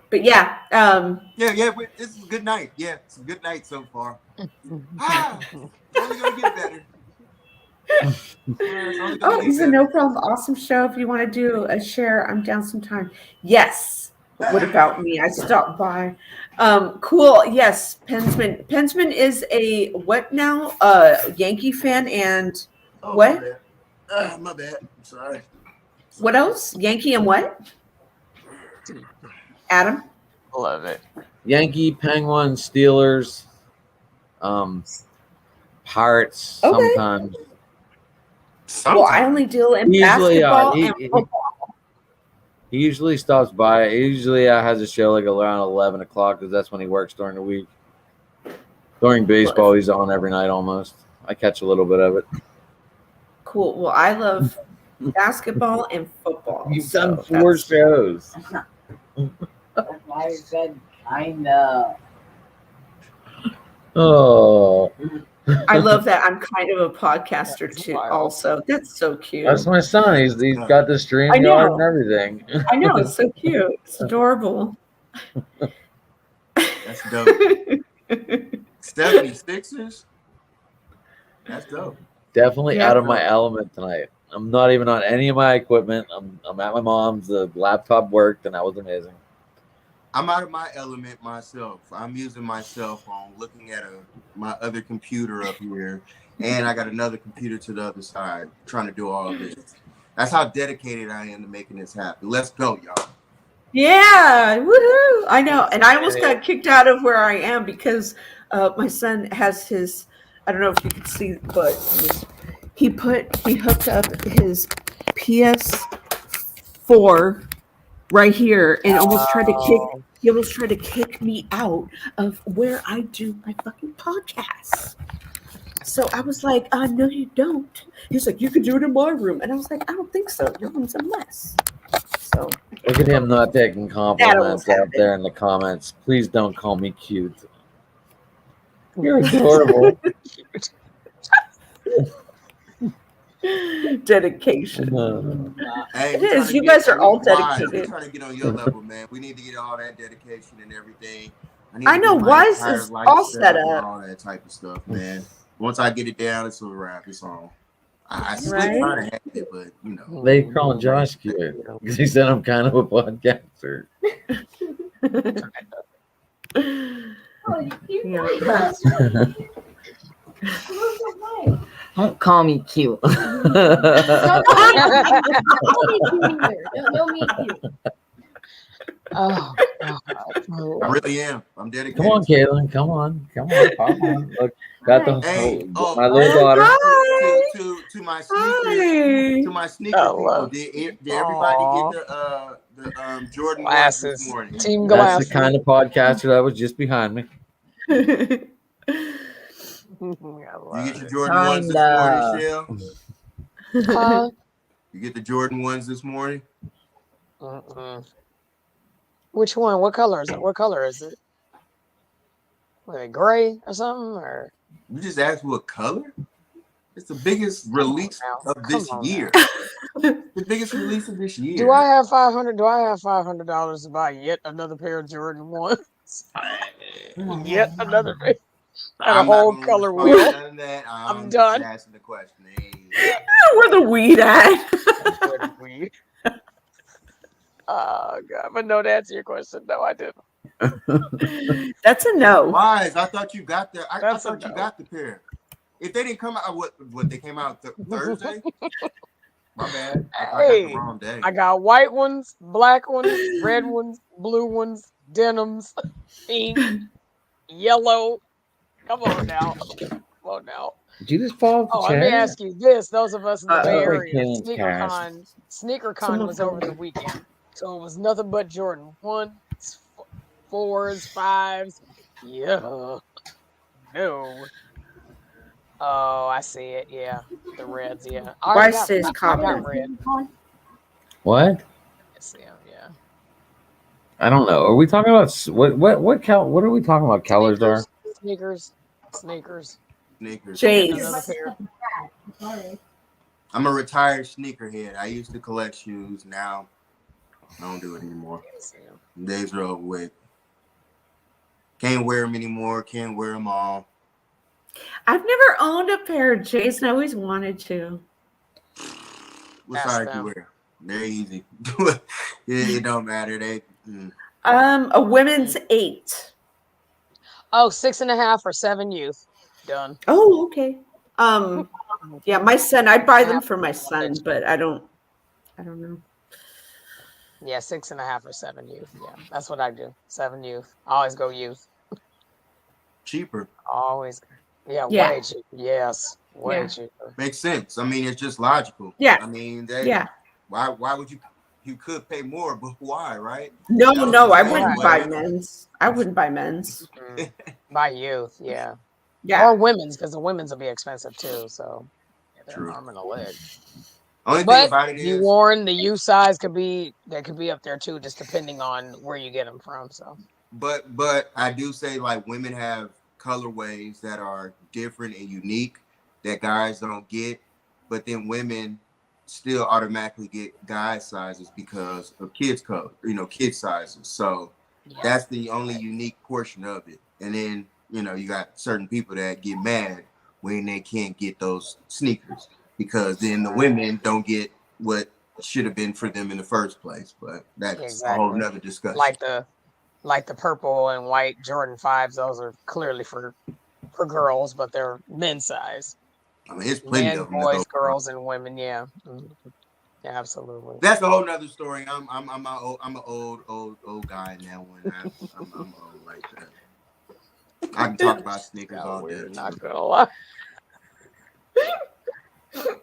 [SPEAKER 1] But yeah.
[SPEAKER 4] This is a good night. Yeah, it's a good night so far. Only gonna get better.
[SPEAKER 1] He's a no problem. Awesome show. If you want to do a share, I'm down sometime. Yes. What about me? I stopped by. Cool. Yes. Pensman is a what now? Yankee fan and what?
[SPEAKER 4] My bad. I'm sorry.
[SPEAKER 1] What else? Yankee and what? Adam?
[SPEAKER 2] Love it.
[SPEAKER 5] Yankee, Penguins, Steelers, Pirates
[SPEAKER 1] Okay.
[SPEAKER 5] sometimes.
[SPEAKER 1] Well, I only deal in
[SPEAKER 5] Usually,
[SPEAKER 1] basketball and football.
[SPEAKER 5] He usually stops by. He usually has a show like around 11 o'clock because that's when he works during the week. During baseball, he's on every night almost. I catch a little bit of it.
[SPEAKER 1] Cool. Well, I love basketball and football.
[SPEAKER 5] You've done 4 shows.
[SPEAKER 7] That's why I said kind of.
[SPEAKER 5] Oh.
[SPEAKER 1] I love that. I'm kind of a podcaster too. Also, that's so cute.
[SPEAKER 5] That's my son. He's got the stream
[SPEAKER 1] I know.
[SPEAKER 5] yard and everything.
[SPEAKER 1] I know. It's so cute. It's adorable.
[SPEAKER 4] That's dope. 76ers? That's dope.
[SPEAKER 5] Definitely out of my element tonight. I'm not even on any of my equipment. I'm at my mom's. The laptop worked, and that was amazing.
[SPEAKER 4] I'm out of my element myself. I'm using my cell phone, looking at my other computer up here, and I got another computer to the other side, trying to do all of this. That's how dedicated I am to making this happen. Let's go, y'all.
[SPEAKER 1] Yeah, woohoo! I know, and I almost got kicked out of where I am because my son has his. I don't know if you can see, but he hooked up his PS4 right here and almost tried to kick me out of where I do my fucking podcasts. So I was like, no, you don't. He's like, you can do it in my room. And I was like, I don't think so. Your room's a mess. So
[SPEAKER 5] look at him not taking compliments out there in the comments. Please don't call me cute. You're adorable.
[SPEAKER 1] Dedication.
[SPEAKER 4] Hey,
[SPEAKER 1] it is. You guys are all dedicated.
[SPEAKER 4] We're trying to get on your level, man. We need to get all that dedication and everything.
[SPEAKER 1] I know. Wise is all set up.
[SPEAKER 4] All that type of stuff, man. Once I get it down, it's a wrap. It's on. I still trying to have it, but you know.
[SPEAKER 5] They calling Josh cute because he said I'm kind of a podcaster.
[SPEAKER 7] Don't call me cute.
[SPEAKER 6] Don't me cute.
[SPEAKER 2] Oh,
[SPEAKER 4] I really am. I'm dedicated.
[SPEAKER 5] Come on, Caitlin. Come on. Look, got the my little daughter.
[SPEAKER 4] To my sneakers. To my sneakers people. Did everybody get the Jordan
[SPEAKER 2] glasses
[SPEAKER 4] this morning?
[SPEAKER 2] Team
[SPEAKER 5] That's
[SPEAKER 2] glasses.
[SPEAKER 5] the kind of podcaster that was just behind me.
[SPEAKER 4] You get your Jordan ones this morning, Shell? You get the Jordan ones this morning?
[SPEAKER 2] Which one? What color is it? What color is it? Like gray or something? Or
[SPEAKER 4] You just asked what color? It's the biggest release of this year. The biggest release of this year.
[SPEAKER 2] Do I have $500 to buy yet another pair of Jordan ones? Yet another pair. And a whole color wheel. I'm done.
[SPEAKER 4] Just asking the question.
[SPEAKER 1] Where the weed at?
[SPEAKER 2] Oh God! But no, to answer your question, no, I didn't.
[SPEAKER 1] That's a no.
[SPEAKER 4] Wise, I thought you got the. I thought you got the pair. If they didn't come out, what they came out Thursday? My bad. I got the wrong day.
[SPEAKER 2] I got white ones, black ones, red ones, blue ones, denims, pink, yellow. Come on now.
[SPEAKER 5] Did you just fall off the chair?
[SPEAKER 2] Let me ask you this: those of us in the Bay Area,
[SPEAKER 5] Caitlin's
[SPEAKER 2] SneakerCon was over the weekend, so it was nothing but Jordan 1s, 4s, 5s. Yeah. No. Oh, I see it. Yeah, the reds. Yeah.
[SPEAKER 1] Why says copper?
[SPEAKER 2] Red.
[SPEAKER 5] What?
[SPEAKER 2] I see them. Yeah.
[SPEAKER 5] I don't know. Are we talking about what are we talking about? Colors are
[SPEAKER 2] Sneakers.
[SPEAKER 1] Jays.
[SPEAKER 4] I'm a retired sneakerhead. I used to collect shoes. Now I don't do it anymore. Days are over with. Can't wear them anymore. Can't wear them all.
[SPEAKER 1] I've never owned a pair of Jays and I always wanted to.
[SPEAKER 4] What size do you wear? They're easy. It don't matter.
[SPEAKER 1] A women's 8.
[SPEAKER 2] Oh, 6.5 or 7 youth. Done.
[SPEAKER 1] Oh, okay. Yeah, my son, I buy them for my son, but I don't I don't know.
[SPEAKER 2] Yeah, 6.5 or 7 youth. Yeah, that's what I do. 7 youth. I always go youth.
[SPEAKER 4] Cheaper.
[SPEAKER 2] Always. Yeah,
[SPEAKER 1] Yeah.
[SPEAKER 2] way cheaper. Yes, way
[SPEAKER 1] Yeah.
[SPEAKER 2] cheaper.
[SPEAKER 4] Makes sense. I mean, it's just logical.
[SPEAKER 1] Yeah.
[SPEAKER 4] I mean,
[SPEAKER 1] Yeah.
[SPEAKER 4] why would you could pay more, but why, right?
[SPEAKER 1] No,
[SPEAKER 4] That was
[SPEAKER 1] no,
[SPEAKER 4] the
[SPEAKER 1] I
[SPEAKER 4] same
[SPEAKER 1] wouldn't buy
[SPEAKER 4] way.
[SPEAKER 1] men's. I wouldn't buy men's.
[SPEAKER 2] By youth, yeah.
[SPEAKER 1] Yeah.
[SPEAKER 2] Or women's, because the women's will be expensive too. So they're
[SPEAKER 4] True.
[SPEAKER 2] an arm and a leg.
[SPEAKER 4] Only thing
[SPEAKER 2] But
[SPEAKER 4] about it
[SPEAKER 2] be
[SPEAKER 4] is,
[SPEAKER 2] warned, the youth size could be up there too, just depending on where you get them from. So,
[SPEAKER 4] but I do say like women have colorways that are different and unique that guys don't get, but then women still automatically get guy sizes because of kids color, kid sizes. So that's the only unique portion of it. And then you got certain people that get mad when they can't get those sneakers because then the women don't get what should have been for them in the first place. But that's a whole nother discussion.
[SPEAKER 2] Like the purple and white Jordan 5s, those are clearly for girls, but they're men's size.
[SPEAKER 4] I mean, it's plenty of them.
[SPEAKER 2] Boys, girls, and women. Yeah, yeah, absolutely.
[SPEAKER 4] That's a whole nother story. I'm an old guy in that one. I'm old like that. I can talk about sneakers all day.
[SPEAKER 2] Not gonna lie.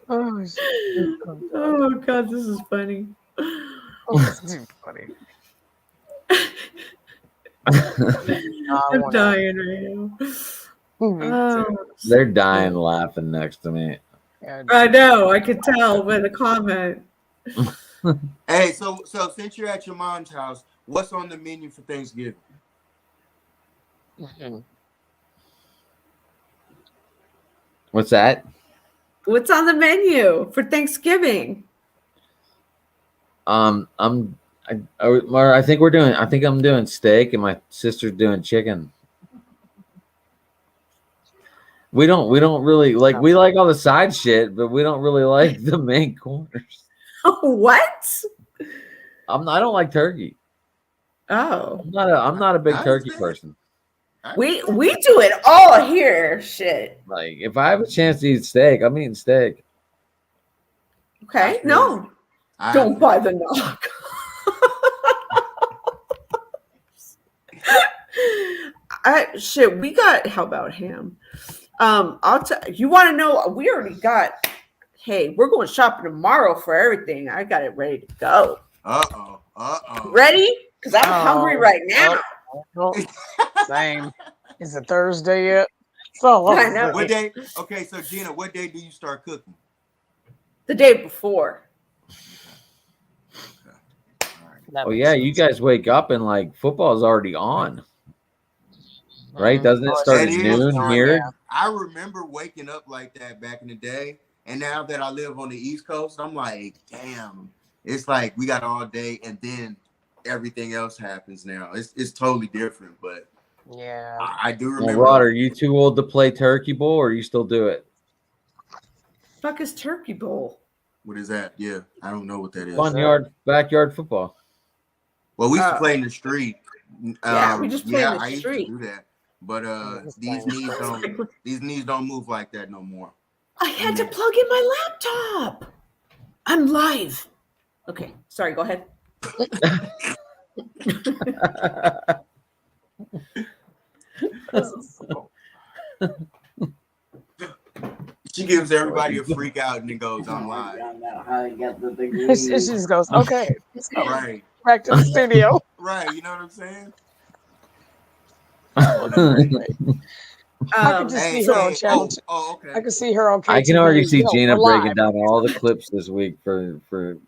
[SPEAKER 1] Oh God, this is funny.
[SPEAKER 2] This is funny.
[SPEAKER 1] I'm dying right now.
[SPEAKER 5] They're dying laughing next to me.
[SPEAKER 1] I know. I could tell by the comment.
[SPEAKER 4] Hey, so since you're at your mom's house, what's on the menu for Thanksgiving?
[SPEAKER 5] What's that?
[SPEAKER 1] What's on the menu for Thanksgiving?
[SPEAKER 5] I think I'm doing steak and my sister's doing chicken. We don't really like, we like all the side shit, but we don't really like the main course.
[SPEAKER 1] What?
[SPEAKER 5] I don't like turkey.
[SPEAKER 1] Oh.
[SPEAKER 5] I'm not a big turkey person.
[SPEAKER 1] We do it all here. Shit.
[SPEAKER 5] Like if I have a chance to eat steak, I'm eating steak.
[SPEAKER 1] Okay. No. Don't buy the knock. Shit, we got, how about ham? You want to know, we already got, hey, we're going shopping tomorrow for everything. I got it ready to go. Ready? Because I'm hungry right now.
[SPEAKER 2] Same. Is it Thursday yet? So
[SPEAKER 1] I know.
[SPEAKER 4] What day? Okay, so Gina, what day do you start cooking?
[SPEAKER 1] The day before.
[SPEAKER 5] Oh yeah, you guys wake up and like football's already on. Right? Doesn't it start at noon here?
[SPEAKER 4] Yeah. I remember waking up like that back in the day. And now that I live on the East Coast, I'm like, damn, it's like we got all day and then everything else happens now. It's totally different, but
[SPEAKER 2] yeah.
[SPEAKER 4] I do remember.
[SPEAKER 5] Rod, are you too old to play Turkey Bowl or you still do it?
[SPEAKER 1] Fuck is Turkey Bowl?
[SPEAKER 4] What is that? Yeah, I don't know what that is.
[SPEAKER 5] Backyard football.
[SPEAKER 4] Well, we used to play in the street.
[SPEAKER 1] Yeah, we just play in the street.
[SPEAKER 4] I used to do that. But these knees don't move like that no more.
[SPEAKER 1] I had to plug in my laptop. I'm live. Okay, sorry, go ahead.
[SPEAKER 4] She gives everybody a freak out and then goes, I'm live.
[SPEAKER 2] She just goes, okay.
[SPEAKER 4] Right.
[SPEAKER 2] Back to the studio.
[SPEAKER 4] Right, you know what I'm saying?
[SPEAKER 2] I can just see her on channel.
[SPEAKER 4] Okay.
[SPEAKER 2] I can see her on.
[SPEAKER 5] I can already see Gina breaking down all the clips this week for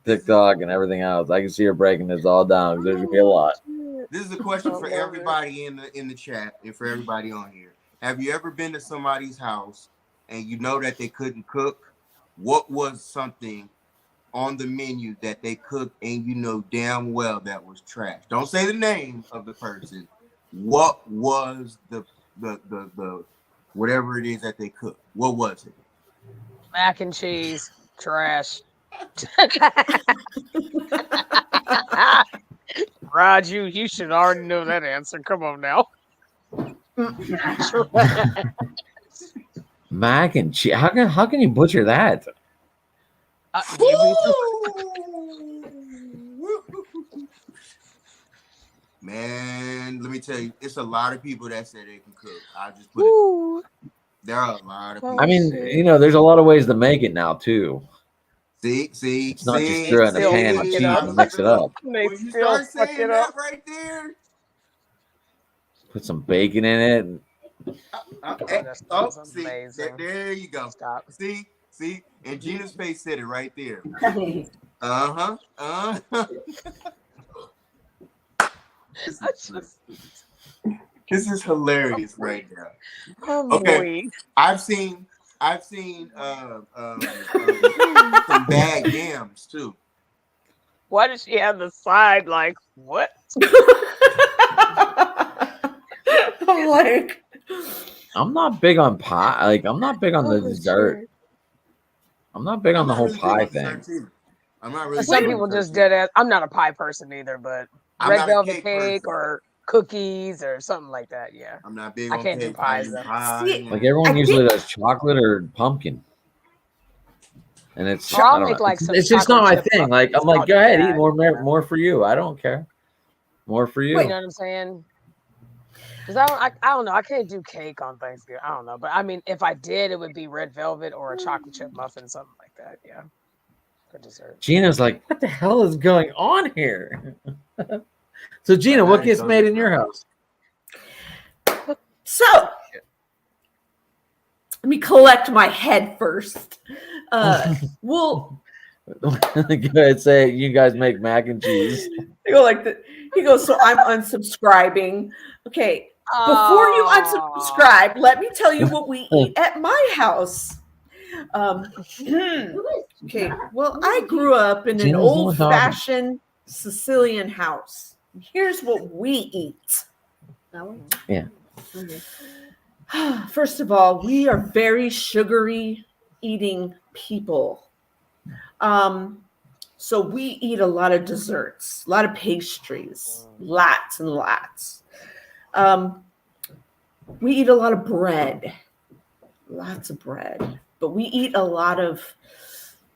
[SPEAKER 5] TikTok and everything else. I can see her breaking this all down. There's gonna be a lot.
[SPEAKER 4] This is a question for everybody in the chat and for everybody on here. Have you ever been to somebody's house and you know that they couldn't cook? What was something on the menu that they cooked and you know damn well that was trash? Don't say the name of the person. What was the whatever it is that they cook? What was it?
[SPEAKER 2] Mac and cheese, trash. Rod, you should already know that answer. Come on now.
[SPEAKER 5] Mac and cheese. How can you butcher that?
[SPEAKER 4] Man, let me tell you, it's a lot of people that say they can cook. I just put it. There are a lot of people.
[SPEAKER 5] I mean, there's a lot of ways to make it now too.
[SPEAKER 4] See,
[SPEAKER 5] it's not just throw it in a pan and cheese and mix it up.
[SPEAKER 4] When you start saying that right there,
[SPEAKER 5] put some bacon in it.
[SPEAKER 4] See, there you go. Stop. See, and Gina's face said it right there. This is hilarious right now. Okay, I've seen some bad yams too.
[SPEAKER 2] Why does she have the side like what?
[SPEAKER 1] I'm like,
[SPEAKER 5] I'm not big on pie. Like, I'm not big on the dessert.
[SPEAKER 2] Shit.
[SPEAKER 5] I'm not big on the whole pie thing.
[SPEAKER 4] I'm not really.
[SPEAKER 2] Some people just did it. I'm not a pie person either, but red velvet cake or cookies or something like that. Yeah,
[SPEAKER 4] I'm not big.
[SPEAKER 2] I can't do pies.
[SPEAKER 5] Like everyone usually does chocolate or pumpkin, and it's
[SPEAKER 2] I'll make like some.
[SPEAKER 5] It's just not my thing. Like I'm like, go ahead, eat more for you. I don't care. More for you.
[SPEAKER 2] You know what I'm saying? Because I don't know. I can't do cake on Thanksgiving. I don't know. But I mean, if I did, it would be red velvet or a chocolate chip muffin, something like that. Yeah. For dessert.
[SPEAKER 5] Gina's like, what the hell is going on here? So, Gina, what gets made in your house?
[SPEAKER 1] So, let me collect my head first. Well,
[SPEAKER 5] go ahead, say it. You guys make mac and cheese.
[SPEAKER 1] He goes, so I'm unsubscribing. Okay. Before you unsubscribe, let me tell you what we eat at my house. Okay. Well, I grew up in an old-fashioned Sicilian house. Here's what we eat.
[SPEAKER 5] Yeah.
[SPEAKER 1] First of all, we are very sugary eating people. So we eat a lot of desserts, a lot of pastries, lots and lots. We eat a lot of bread, lots of bread, but we eat a lot of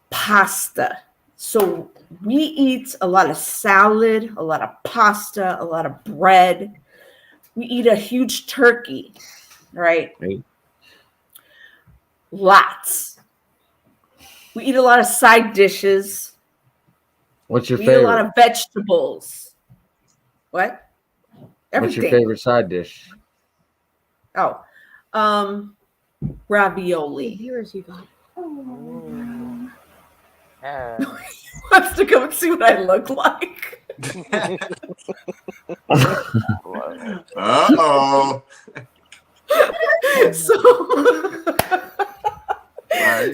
[SPEAKER 1] pasta. So we eat a lot of salad, a lot of pasta, a lot of bread. We eat a huge turkey, right? Lots. We eat a lot of side dishes.
[SPEAKER 5] What's your
[SPEAKER 1] we
[SPEAKER 5] favorite?
[SPEAKER 1] Eat a lot of vegetables. What? Everything.
[SPEAKER 5] What's your favorite side dish?
[SPEAKER 1] Oh, ravioli.
[SPEAKER 6] Viewers you got.
[SPEAKER 1] Wants to come and see what I look like.
[SPEAKER 4] Uh-oh.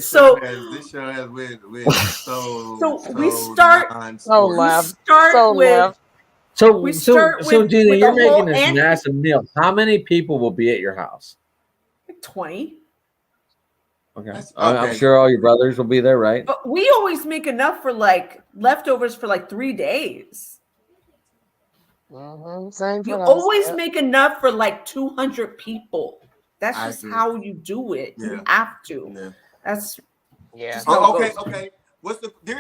[SPEAKER 1] So
[SPEAKER 4] this show has with
[SPEAKER 1] we start with
[SPEAKER 5] Gina, you're making this massive meal. How many people will be at your house?
[SPEAKER 1] 20.
[SPEAKER 5] Okay. I'm sure all your brothers will be there, right?
[SPEAKER 1] But we always make enough for leftovers for 3 days.
[SPEAKER 2] Same.
[SPEAKER 1] You always make enough for 200 people. That's just how you do it.
[SPEAKER 4] Yeah.
[SPEAKER 1] You have to.
[SPEAKER 4] Yeah.
[SPEAKER 1] That's
[SPEAKER 4] okay.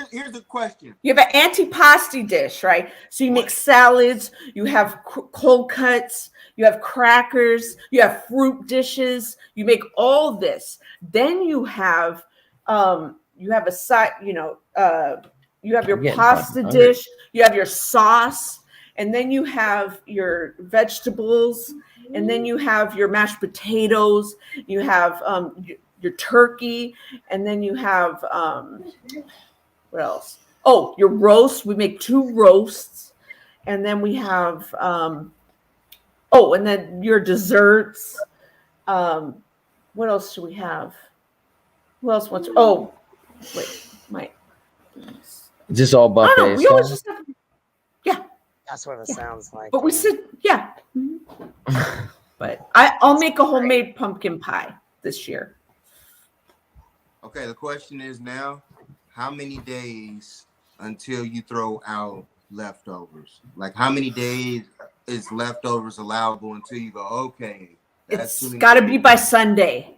[SPEAKER 4] Here's the question.
[SPEAKER 1] You have an antipasti dish, right? So you make salads, you have cold cuts, you have crackers, you have fruit dishes, you make all this. Then you have a side, you have your pasta dish, you have your sauce, and then you have your vegetables, and then you have your mashed potatoes, you have your turkey, and then you have what else? Oh, your roast. We make 2 roasts, and then we have and then your desserts. What else do we have? Who else wants? Oh, wait, Mike.
[SPEAKER 5] Just all buffet.
[SPEAKER 1] No, we always just have. Yeah,
[SPEAKER 2] that's what it sounds like.
[SPEAKER 1] But we said But I'll make a homemade pumpkin pie this year.
[SPEAKER 4] Okay, the question is now, how many days until you throw out leftovers? Like, how many days is leftovers allowable until you go, okay,
[SPEAKER 1] it's got to be by Sunday.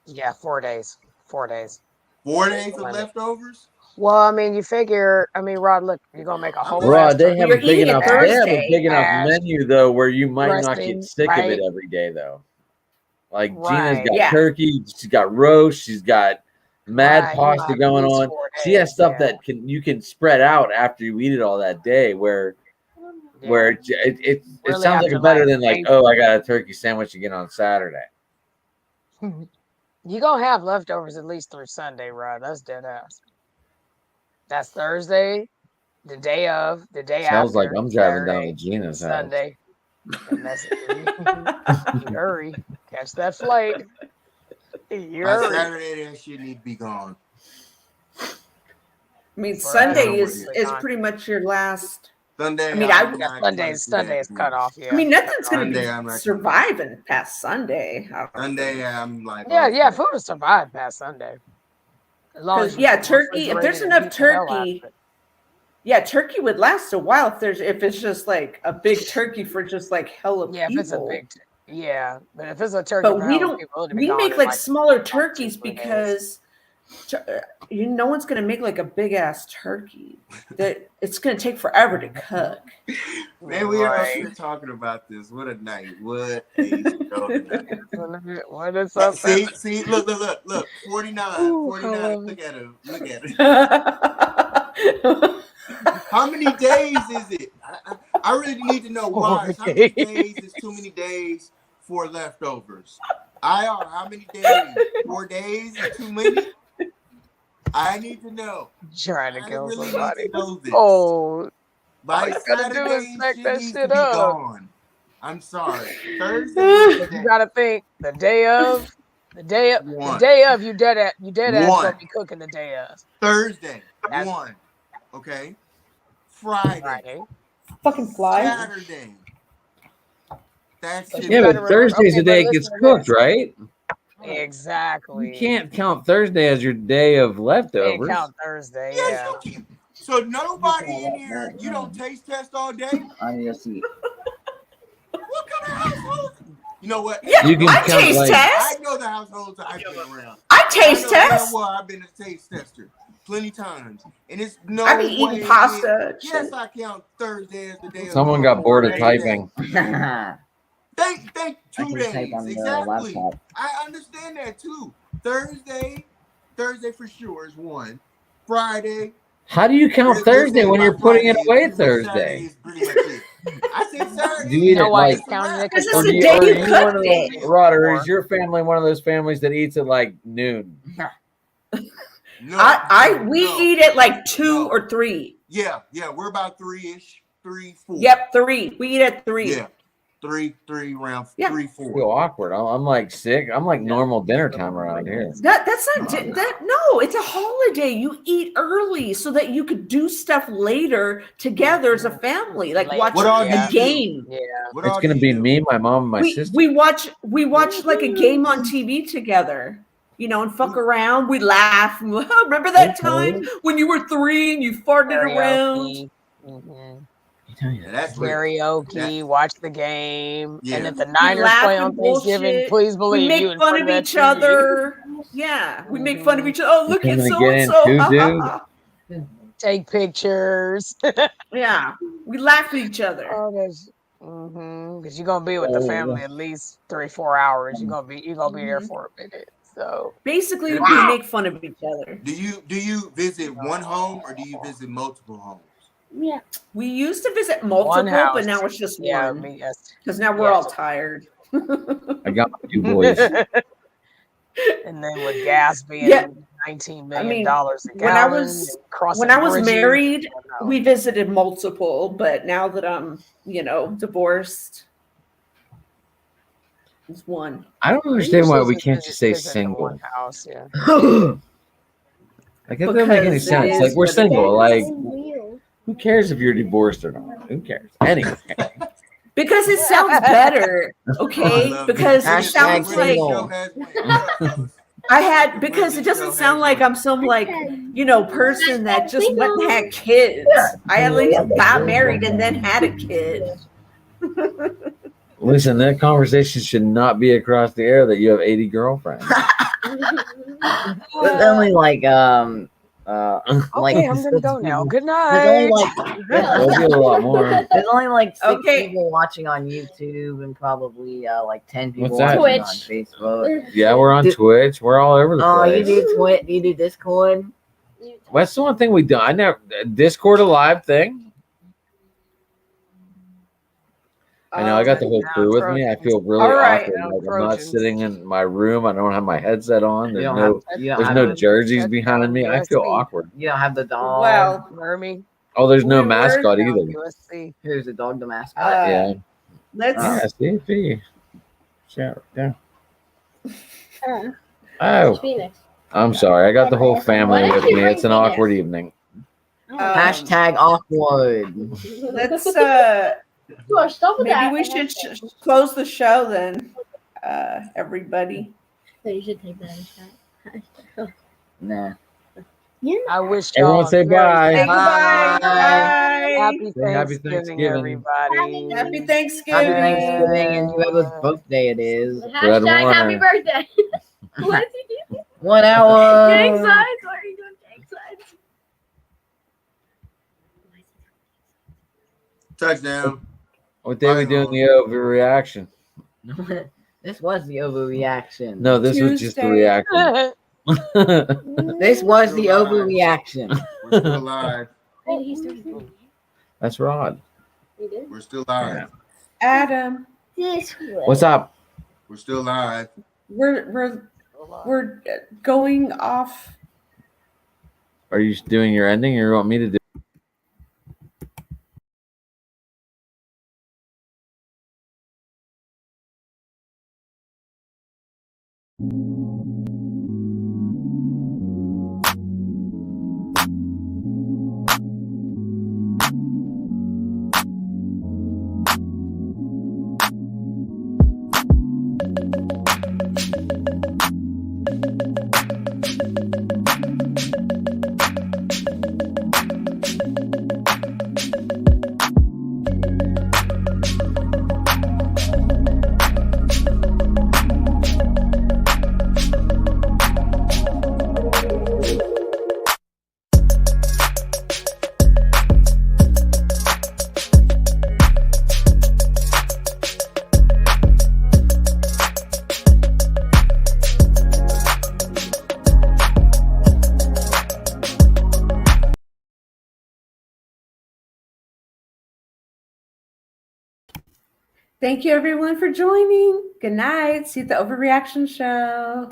[SPEAKER 2] Yeah, 4 days. 4 days.
[SPEAKER 4] 4 days of leftovers?
[SPEAKER 2] Well, I mean, you figure. I mean, Rod, look, you're gonna make a whole.
[SPEAKER 5] Rod, they have
[SPEAKER 1] You're
[SPEAKER 5] a big
[SPEAKER 1] eating it
[SPEAKER 5] enough. They have a
[SPEAKER 1] Thursday.
[SPEAKER 5] big enough menu though, where you might not
[SPEAKER 2] Dressing,
[SPEAKER 5] get sick of it
[SPEAKER 2] right?
[SPEAKER 5] every day though. Like Gina's
[SPEAKER 2] Right.
[SPEAKER 5] got
[SPEAKER 1] Yeah.
[SPEAKER 5] turkey, she's got roast, she's got mad
[SPEAKER 2] Right, you
[SPEAKER 5] pasta
[SPEAKER 2] have
[SPEAKER 5] going
[SPEAKER 2] at least
[SPEAKER 5] on.
[SPEAKER 2] 4
[SPEAKER 5] She has
[SPEAKER 2] days,
[SPEAKER 5] stuff
[SPEAKER 2] yeah.
[SPEAKER 5] that you can spread out after you eat it all that day. Where it
[SPEAKER 2] Really
[SPEAKER 5] sounds
[SPEAKER 2] have
[SPEAKER 5] like
[SPEAKER 2] to,
[SPEAKER 5] a better
[SPEAKER 2] like,
[SPEAKER 5] than like,
[SPEAKER 2] make-
[SPEAKER 5] oh, I got a turkey sandwich again on Saturday.
[SPEAKER 2] You gonna have leftovers at least through Sunday, Rod. That's dead ass. That's Thursday, the day of, the day
[SPEAKER 5] Sounds
[SPEAKER 2] after.
[SPEAKER 5] like I'm driving
[SPEAKER 2] Saturday,
[SPEAKER 5] down to Gina's house.
[SPEAKER 2] Sunday. And that's you hurry. Catch that flight. You
[SPEAKER 4] By
[SPEAKER 2] hurry.
[SPEAKER 4] Saturday, that shit need to be gone.
[SPEAKER 1] I mean,
[SPEAKER 2] For
[SPEAKER 1] Sunday
[SPEAKER 2] us,
[SPEAKER 1] is
[SPEAKER 2] it's
[SPEAKER 1] pretty much your last.
[SPEAKER 4] Sunday,
[SPEAKER 1] I mean,
[SPEAKER 4] I'm
[SPEAKER 2] Yeah,
[SPEAKER 4] not gonna do
[SPEAKER 2] Sunday
[SPEAKER 4] that
[SPEAKER 2] is cut
[SPEAKER 4] anymore.
[SPEAKER 2] off. Yeah.
[SPEAKER 1] I mean, nothing's going
[SPEAKER 4] Sunday,
[SPEAKER 1] to
[SPEAKER 4] I'm
[SPEAKER 1] be
[SPEAKER 4] not-
[SPEAKER 1] surviving past Sunday.
[SPEAKER 4] Sunday, I'm like,
[SPEAKER 2] Yeah, food will survive past Sunday. As long as you
[SPEAKER 1] turkey. If there's
[SPEAKER 2] refrigerate it and
[SPEAKER 1] enough
[SPEAKER 2] heat the hell out of
[SPEAKER 1] turkey,
[SPEAKER 2] it.
[SPEAKER 1] yeah, turkey would last a while. If it's just like a big turkey for just like hella
[SPEAKER 2] Yeah,
[SPEAKER 1] people.
[SPEAKER 2] if it's a big, but if it's a turkey,
[SPEAKER 1] But
[SPEAKER 2] for
[SPEAKER 1] we
[SPEAKER 2] hella
[SPEAKER 1] don't.
[SPEAKER 2] people, it'll be
[SPEAKER 1] We
[SPEAKER 2] gone
[SPEAKER 1] make
[SPEAKER 2] in,
[SPEAKER 1] like
[SPEAKER 2] like,
[SPEAKER 1] smaller
[SPEAKER 2] 2
[SPEAKER 1] turkeys
[SPEAKER 2] 3 days.
[SPEAKER 1] because no one's going to make like a big ass turkey. That it's going to take forever to cook.
[SPEAKER 4] Man, we are up
[SPEAKER 2] Right.
[SPEAKER 4] here talking about this. What a night. What a show tonight.
[SPEAKER 2] What is up?
[SPEAKER 4] See, look. 49.
[SPEAKER 2] Ooh,
[SPEAKER 4] 49.
[SPEAKER 2] I love
[SPEAKER 4] Look at him. How many days is it? I really need to know why.
[SPEAKER 2] 4
[SPEAKER 4] How many
[SPEAKER 2] days.
[SPEAKER 4] days is too many days for leftovers? How many days? 4 days is too many? I need to know.
[SPEAKER 2] Trying to
[SPEAKER 4] I
[SPEAKER 2] kill
[SPEAKER 4] really
[SPEAKER 2] somebody.
[SPEAKER 4] need to know this.
[SPEAKER 2] Oh,
[SPEAKER 4] By
[SPEAKER 2] all you gotta do is
[SPEAKER 4] Saturday,
[SPEAKER 2] stack
[SPEAKER 4] shit
[SPEAKER 2] that
[SPEAKER 4] needs
[SPEAKER 2] shit
[SPEAKER 4] to be
[SPEAKER 2] up.
[SPEAKER 4] gone. I'm sorry. Thursday,
[SPEAKER 2] you gotta think the day of,
[SPEAKER 4] One.
[SPEAKER 2] you dead ass
[SPEAKER 4] One.
[SPEAKER 2] gonna be cooking the day of.
[SPEAKER 4] Thursday,
[SPEAKER 2] That's-
[SPEAKER 4] 1. Okay. Friday.
[SPEAKER 1] Fucking fly.
[SPEAKER 4] Saturday. That's it.
[SPEAKER 5] Yeah, but Thursday's the day it gets cooked, right?
[SPEAKER 2] Exactly.
[SPEAKER 5] You can't count Thursday as your day of
[SPEAKER 2] Can't
[SPEAKER 5] leftovers.
[SPEAKER 2] count Thursday.
[SPEAKER 4] Yes,
[SPEAKER 2] Yeah.
[SPEAKER 4] you can. So nobody in here, you don't taste test all day?
[SPEAKER 7] On your seat.
[SPEAKER 4] What kind of household? You know what?
[SPEAKER 1] Yeah,
[SPEAKER 5] You can
[SPEAKER 1] I
[SPEAKER 5] count,
[SPEAKER 1] taste
[SPEAKER 5] like-
[SPEAKER 1] test.
[SPEAKER 4] I know the households I've been around.
[SPEAKER 1] I taste
[SPEAKER 4] I know damn
[SPEAKER 1] test.
[SPEAKER 4] well I've been a taste tester plenty times, and it's no.
[SPEAKER 1] I be
[SPEAKER 4] way
[SPEAKER 1] eating pasta.
[SPEAKER 4] Yes, I count Thursday as the day.
[SPEAKER 5] Someone
[SPEAKER 4] of
[SPEAKER 5] got bored of
[SPEAKER 4] Thursday.
[SPEAKER 5] typing.
[SPEAKER 4] Thank
[SPEAKER 7] I
[SPEAKER 4] 2
[SPEAKER 7] can
[SPEAKER 4] days
[SPEAKER 7] type on the
[SPEAKER 4] exactly.
[SPEAKER 7] laptop.
[SPEAKER 4] I understand that too. Thursday for sure is 1. Friday.
[SPEAKER 5] How do you count Thursday when you're putting it away Thursday?
[SPEAKER 4] Saturday is pretty much it. I said Saturday.
[SPEAKER 5] Do you eat
[SPEAKER 2] know
[SPEAKER 5] it
[SPEAKER 2] why
[SPEAKER 5] like?
[SPEAKER 2] he's counting it?
[SPEAKER 1] This is
[SPEAKER 5] Or
[SPEAKER 1] the
[SPEAKER 5] do you,
[SPEAKER 1] day
[SPEAKER 5] or
[SPEAKER 1] you
[SPEAKER 5] are you one
[SPEAKER 1] cooked
[SPEAKER 5] of
[SPEAKER 1] it.
[SPEAKER 5] those, Rod, or is your family one of those families that eats at like noon?
[SPEAKER 4] No,
[SPEAKER 1] We
[SPEAKER 4] no.
[SPEAKER 1] eat it like 2
[SPEAKER 4] No.
[SPEAKER 1] or 3.
[SPEAKER 4] Yeah, we're about 3-ish, 3, 4.
[SPEAKER 1] Yep, 3. We eat at 3.
[SPEAKER 4] Yeah, 3 around
[SPEAKER 1] Yeah.
[SPEAKER 4] 3,
[SPEAKER 5] I
[SPEAKER 4] 4.
[SPEAKER 5] feel awkward. I'm like sick. I'm like normal dinner time around here.
[SPEAKER 1] That's not that. No, it's a holiday. You eat early so that you could do stuff later together as a family, like
[SPEAKER 2] Later.
[SPEAKER 1] watch
[SPEAKER 4] What all
[SPEAKER 1] a
[SPEAKER 4] do you do?
[SPEAKER 1] game.
[SPEAKER 2] Yeah.
[SPEAKER 4] What
[SPEAKER 5] It's
[SPEAKER 4] all
[SPEAKER 5] gonna
[SPEAKER 4] do
[SPEAKER 5] be
[SPEAKER 4] you do?
[SPEAKER 5] me, my mom, and my sister.
[SPEAKER 1] We watch like a game on TV together, and fuck around. We laugh. Remember that time when you were 3 and you farted around?
[SPEAKER 2] Karaoke. Mhm.
[SPEAKER 4] Yeah, that's real.
[SPEAKER 2] Karaoke, watch the game,
[SPEAKER 4] Yeah.
[SPEAKER 2] and if the
[SPEAKER 1] We
[SPEAKER 2] Niners
[SPEAKER 1] laugh
[SPEAKER 2] play
[SPEAKER 1] and
[SPEAKER 2] on Thanksgiving,
[SPEAKER 1] bullshit.
[SPEAKER 2] please believe
[SPEAKER 1] We
[SPEAKER 2] you
[SPEAKER 1] make
[SPEAKER 2] in
[SPEAKER 1] fun
[SPEAKER 2] front
[SPEAKER 1] of
[SPEAKER 2] that
[SPEAKER 1] each
[SPEAKER 2] TV.
[SPEAKER 1] other. Yeah, we make fun of each other. Oh, look
[SPEAKER 5] You're
[SPEAKER 1] at
[SPEAKER 5] gonna
[SPEAKER 1] so
[SPEAKER 5] get
[SPEAKER 1] and
[SPEAKER 5] in
[SPEAKER 1] so.
[SPEAKER 5] too, dude?
[SPEAKER 2] Take pictures.
[SPEAKER 1] Yeah, we laugh at each other.
[SPEAKER 2] Oh, that's because you're gonna be with the family at least 3-4 hours. You're gonna be there for a minute. So
[SPEAKER 1] Basically, we make fun of each other.
[SPEAKER 4] Do you visit one home or do you visit multiple homes?
[SPEAKER 6] Yeah.
[SPEAKER 1] We used to visit multiple,
[SPEAKER 2] house.
[SPEAKER 1] but now it's just
[SPEAKER 2] yeah,
[SPEAKER 1] one.
[SPEAKER 2] me yes.
[SPEAKER 1] Because now we're
[SPEAKER 2] Yeah.
[SPEAKER 1] all tired.
[SPEAKER 5] I got my 2 boys.
[SPEAKER 2] And then with gas being
[SPEAKER 1] Yeah.
[SPEAKER 2] $19
[SPEAKER 1] I
[SPEAKER 2] million
[SPEAKER 1] mean,
[SPEAKER 2] a
[SPEAKER 1] when I
[SPEAKER 2] gallon,
[SPEAKER 1] was-
[SPEAKER 2] and crossing
[SPEAKER 1] When I was
[SPEAKER 2] bridges,
[SPEAKER 1] married,
[SPEAKER 2] I don't know.
[SPEAKER 1] we visited multiple, but now that I'm, divorced, it's one.
[SPEAKER 5] I don't
[SPEAKER 2] We
[SPEAKER 5] understand why
[SPEAKER 2] usually
[SPEAKER 5] we can't just say
[SPEAKER 2] visit the one
[SPEAKER 5] single.
[SPEAKER 2] house, yeah.
[SPEAKER 5] Like that doesn't make any
[SPEAKER 1] Because it
[SPEAKER 5] sense.
[SPEAKER 1] is
[SPEAKER 5] Like we're
[SPEAKER 1] what it
[SPEAKER 5] single.
[SPEAKER 1] is.
[SPEAKER 5] Like who cares if you're divorced or not? Who cares? Anyway.
[SPEAKER 1] Because it sounds better, okay?
[SPEAKER 4] I love
[SPEAKER 1] Because
[SPEAKER 4] it.
[SPEAKER 1] it sounds
[SPEAKER 7] Hashtag
[SPEAKER 1] like
[SPEAKER 7] single.
[SPEAKER 1] because it doesn't sound like I'm some person that just went and had kids. I at least got married and then had a kid.
[SPEAKER 5] Listen, that conversation should not be across the air that you have 80 girlfriends.
[SPEAKER 7] There's only like Like,
[SPEAKER 2] Okay, I'm gonna go now. Good night.
[SPEAKER 7] There's only like
[SPEAKER 5] It'll be a lot more.
[SPEAKER 7] there's only like 6
[SPEAKER 1] Okay.
[SPEAKER 7] people watching on YouTube and probably like 10 people
[SPEAKER 5] What's that?
[SPEAKER 7] watching on
[SPEAKER 6] Twitch.
[SPEAKER 7] Facebook.
[SPEAKER 5] Yeah, we're on Twitch. We're all over the
[SPEAKER 7] Oh, you
[SPEAKER 5] place.
[SPEAKER 7] do Twitch? You do Discord?
[SPEAKER 5] That's the one thing we do. I never Discord a live thing. I know I got the whole crew with me. I feel really
[SPEAKER 1] All right.
[SPEAKER 5] awkward. Like I'm not sitting in my room. I don't have my headset on. There's
[SPEAKER 7] You don't
[SPEAKER 5] no
[SPEAKER 7] have- you don't
[SPEAKER 5] there's
[SPEAKER 7] have
[SPEAKER 5] no
[SPEAKER 7] the-
[SPEAKER 5] jerseys behind me. I feel awkward.
[SPEAKER 7] You don't have the dog.
[SPEAKER 1] Well,
[SPEAKER 2] Mermy.
[SPEAKER 5] Oh, there's no
[SPEAKER 1] We're-
[SPEAKER 5] mascot either.
[SPEAKER 2] USC.
[SPEAKER 7] Who's the dog? The mascot.
[SPEAKER 5] Yeah.
[SPEAKER 1] let's.
[SPEAKER 5] Yeah, CP. Shout out.
[SPEAKER 6] Uh,
[SPEAKER 5] Oh,
[SPEAKER 6] Phoenix.
[SPEAKER 5] I'm sorry. I got the whole family
[SPEAKER 6] Why did
[SPEAKER 5] with
[SPEAKER 6] you
[SPEAKER 5] me.
[SPEAKER 6] bring
[SPEAKER 5] It's an
[SPEAKER 6] Phoenix?
[SPEAKER 5] awkward evening.
[SPEAKER 7] Hashtag awkward.
[SPEAKER 1] Let's.
[SPEAKER 6] You are stop with
[SPEAKER 1] Maybe
[SPEAKER 6] that.
[SPEAKER 1] we should close the show then. Everybody.
[SPEAKER 6] So you should take that as that.
[SPEAKER 7] Nah.
[SPEAKER 2] I wish
[SPEAKER 5] Everyone
[SPEAKER 2] y'all
[SPEAKER 5] say
[SPEAKER 2] a very
[SPEAKER 5] bye.
[SPEAKER 1] Say goodbye.
[SPEAKER 7] Bye.
[SPEAKER 1] Bye.
[SPEAKER 2] Happy
[SPEAKER 5] Say happy
[SPEAKER 2] Thanksgiving,
[SPEAKER 5] Thanksgiving.
[SPEAKER 2] everybody.
[SPEAKER 1] Happy Thanksgiving.
[SPEAKER 7] Happy Thanksgiving and whoever's birthday it is.
[SPEAKER 6] Hashtag happy
[SPEAKER 5] Warner.
[SPEAKER 6] birthday. What is he doing?
[SPEAKER 7] 1 hour.
[SPEAKER 6] Gang signs? Why are you doing gang signs?
[SPEAKER 4] Touchdown.
[SPEAKER 5] What day we doing the overreaction?
[SPEAKER 7] This was the overreaction.
[SPEAKER 5] No, this was just the
[SPEAKER 1] Tuesday.
[SPEAKER 5] reaction.
[SPEAKER 7] This was the overreaction.
[SPEAKER 4] We're still live.
[SPEAKER 6] Wait, he started.
[SPEAKER 5] That's Rod.
[SPEAKER 6] He did?
[SPEAKER 4] We're still live.
[SPEAKER 1] Adam,
[SPEAKER 6] This
[SPEAKER 5] What's up?
[SPEAKER 4] We're still live.
[SPEAKER 1] we're going off.
[SPEAKER 5] Are you doing your ending or you want me to do?
[SPEAKER 1] Thank you everyone for joining. Good night. See you at the Overreaction Show.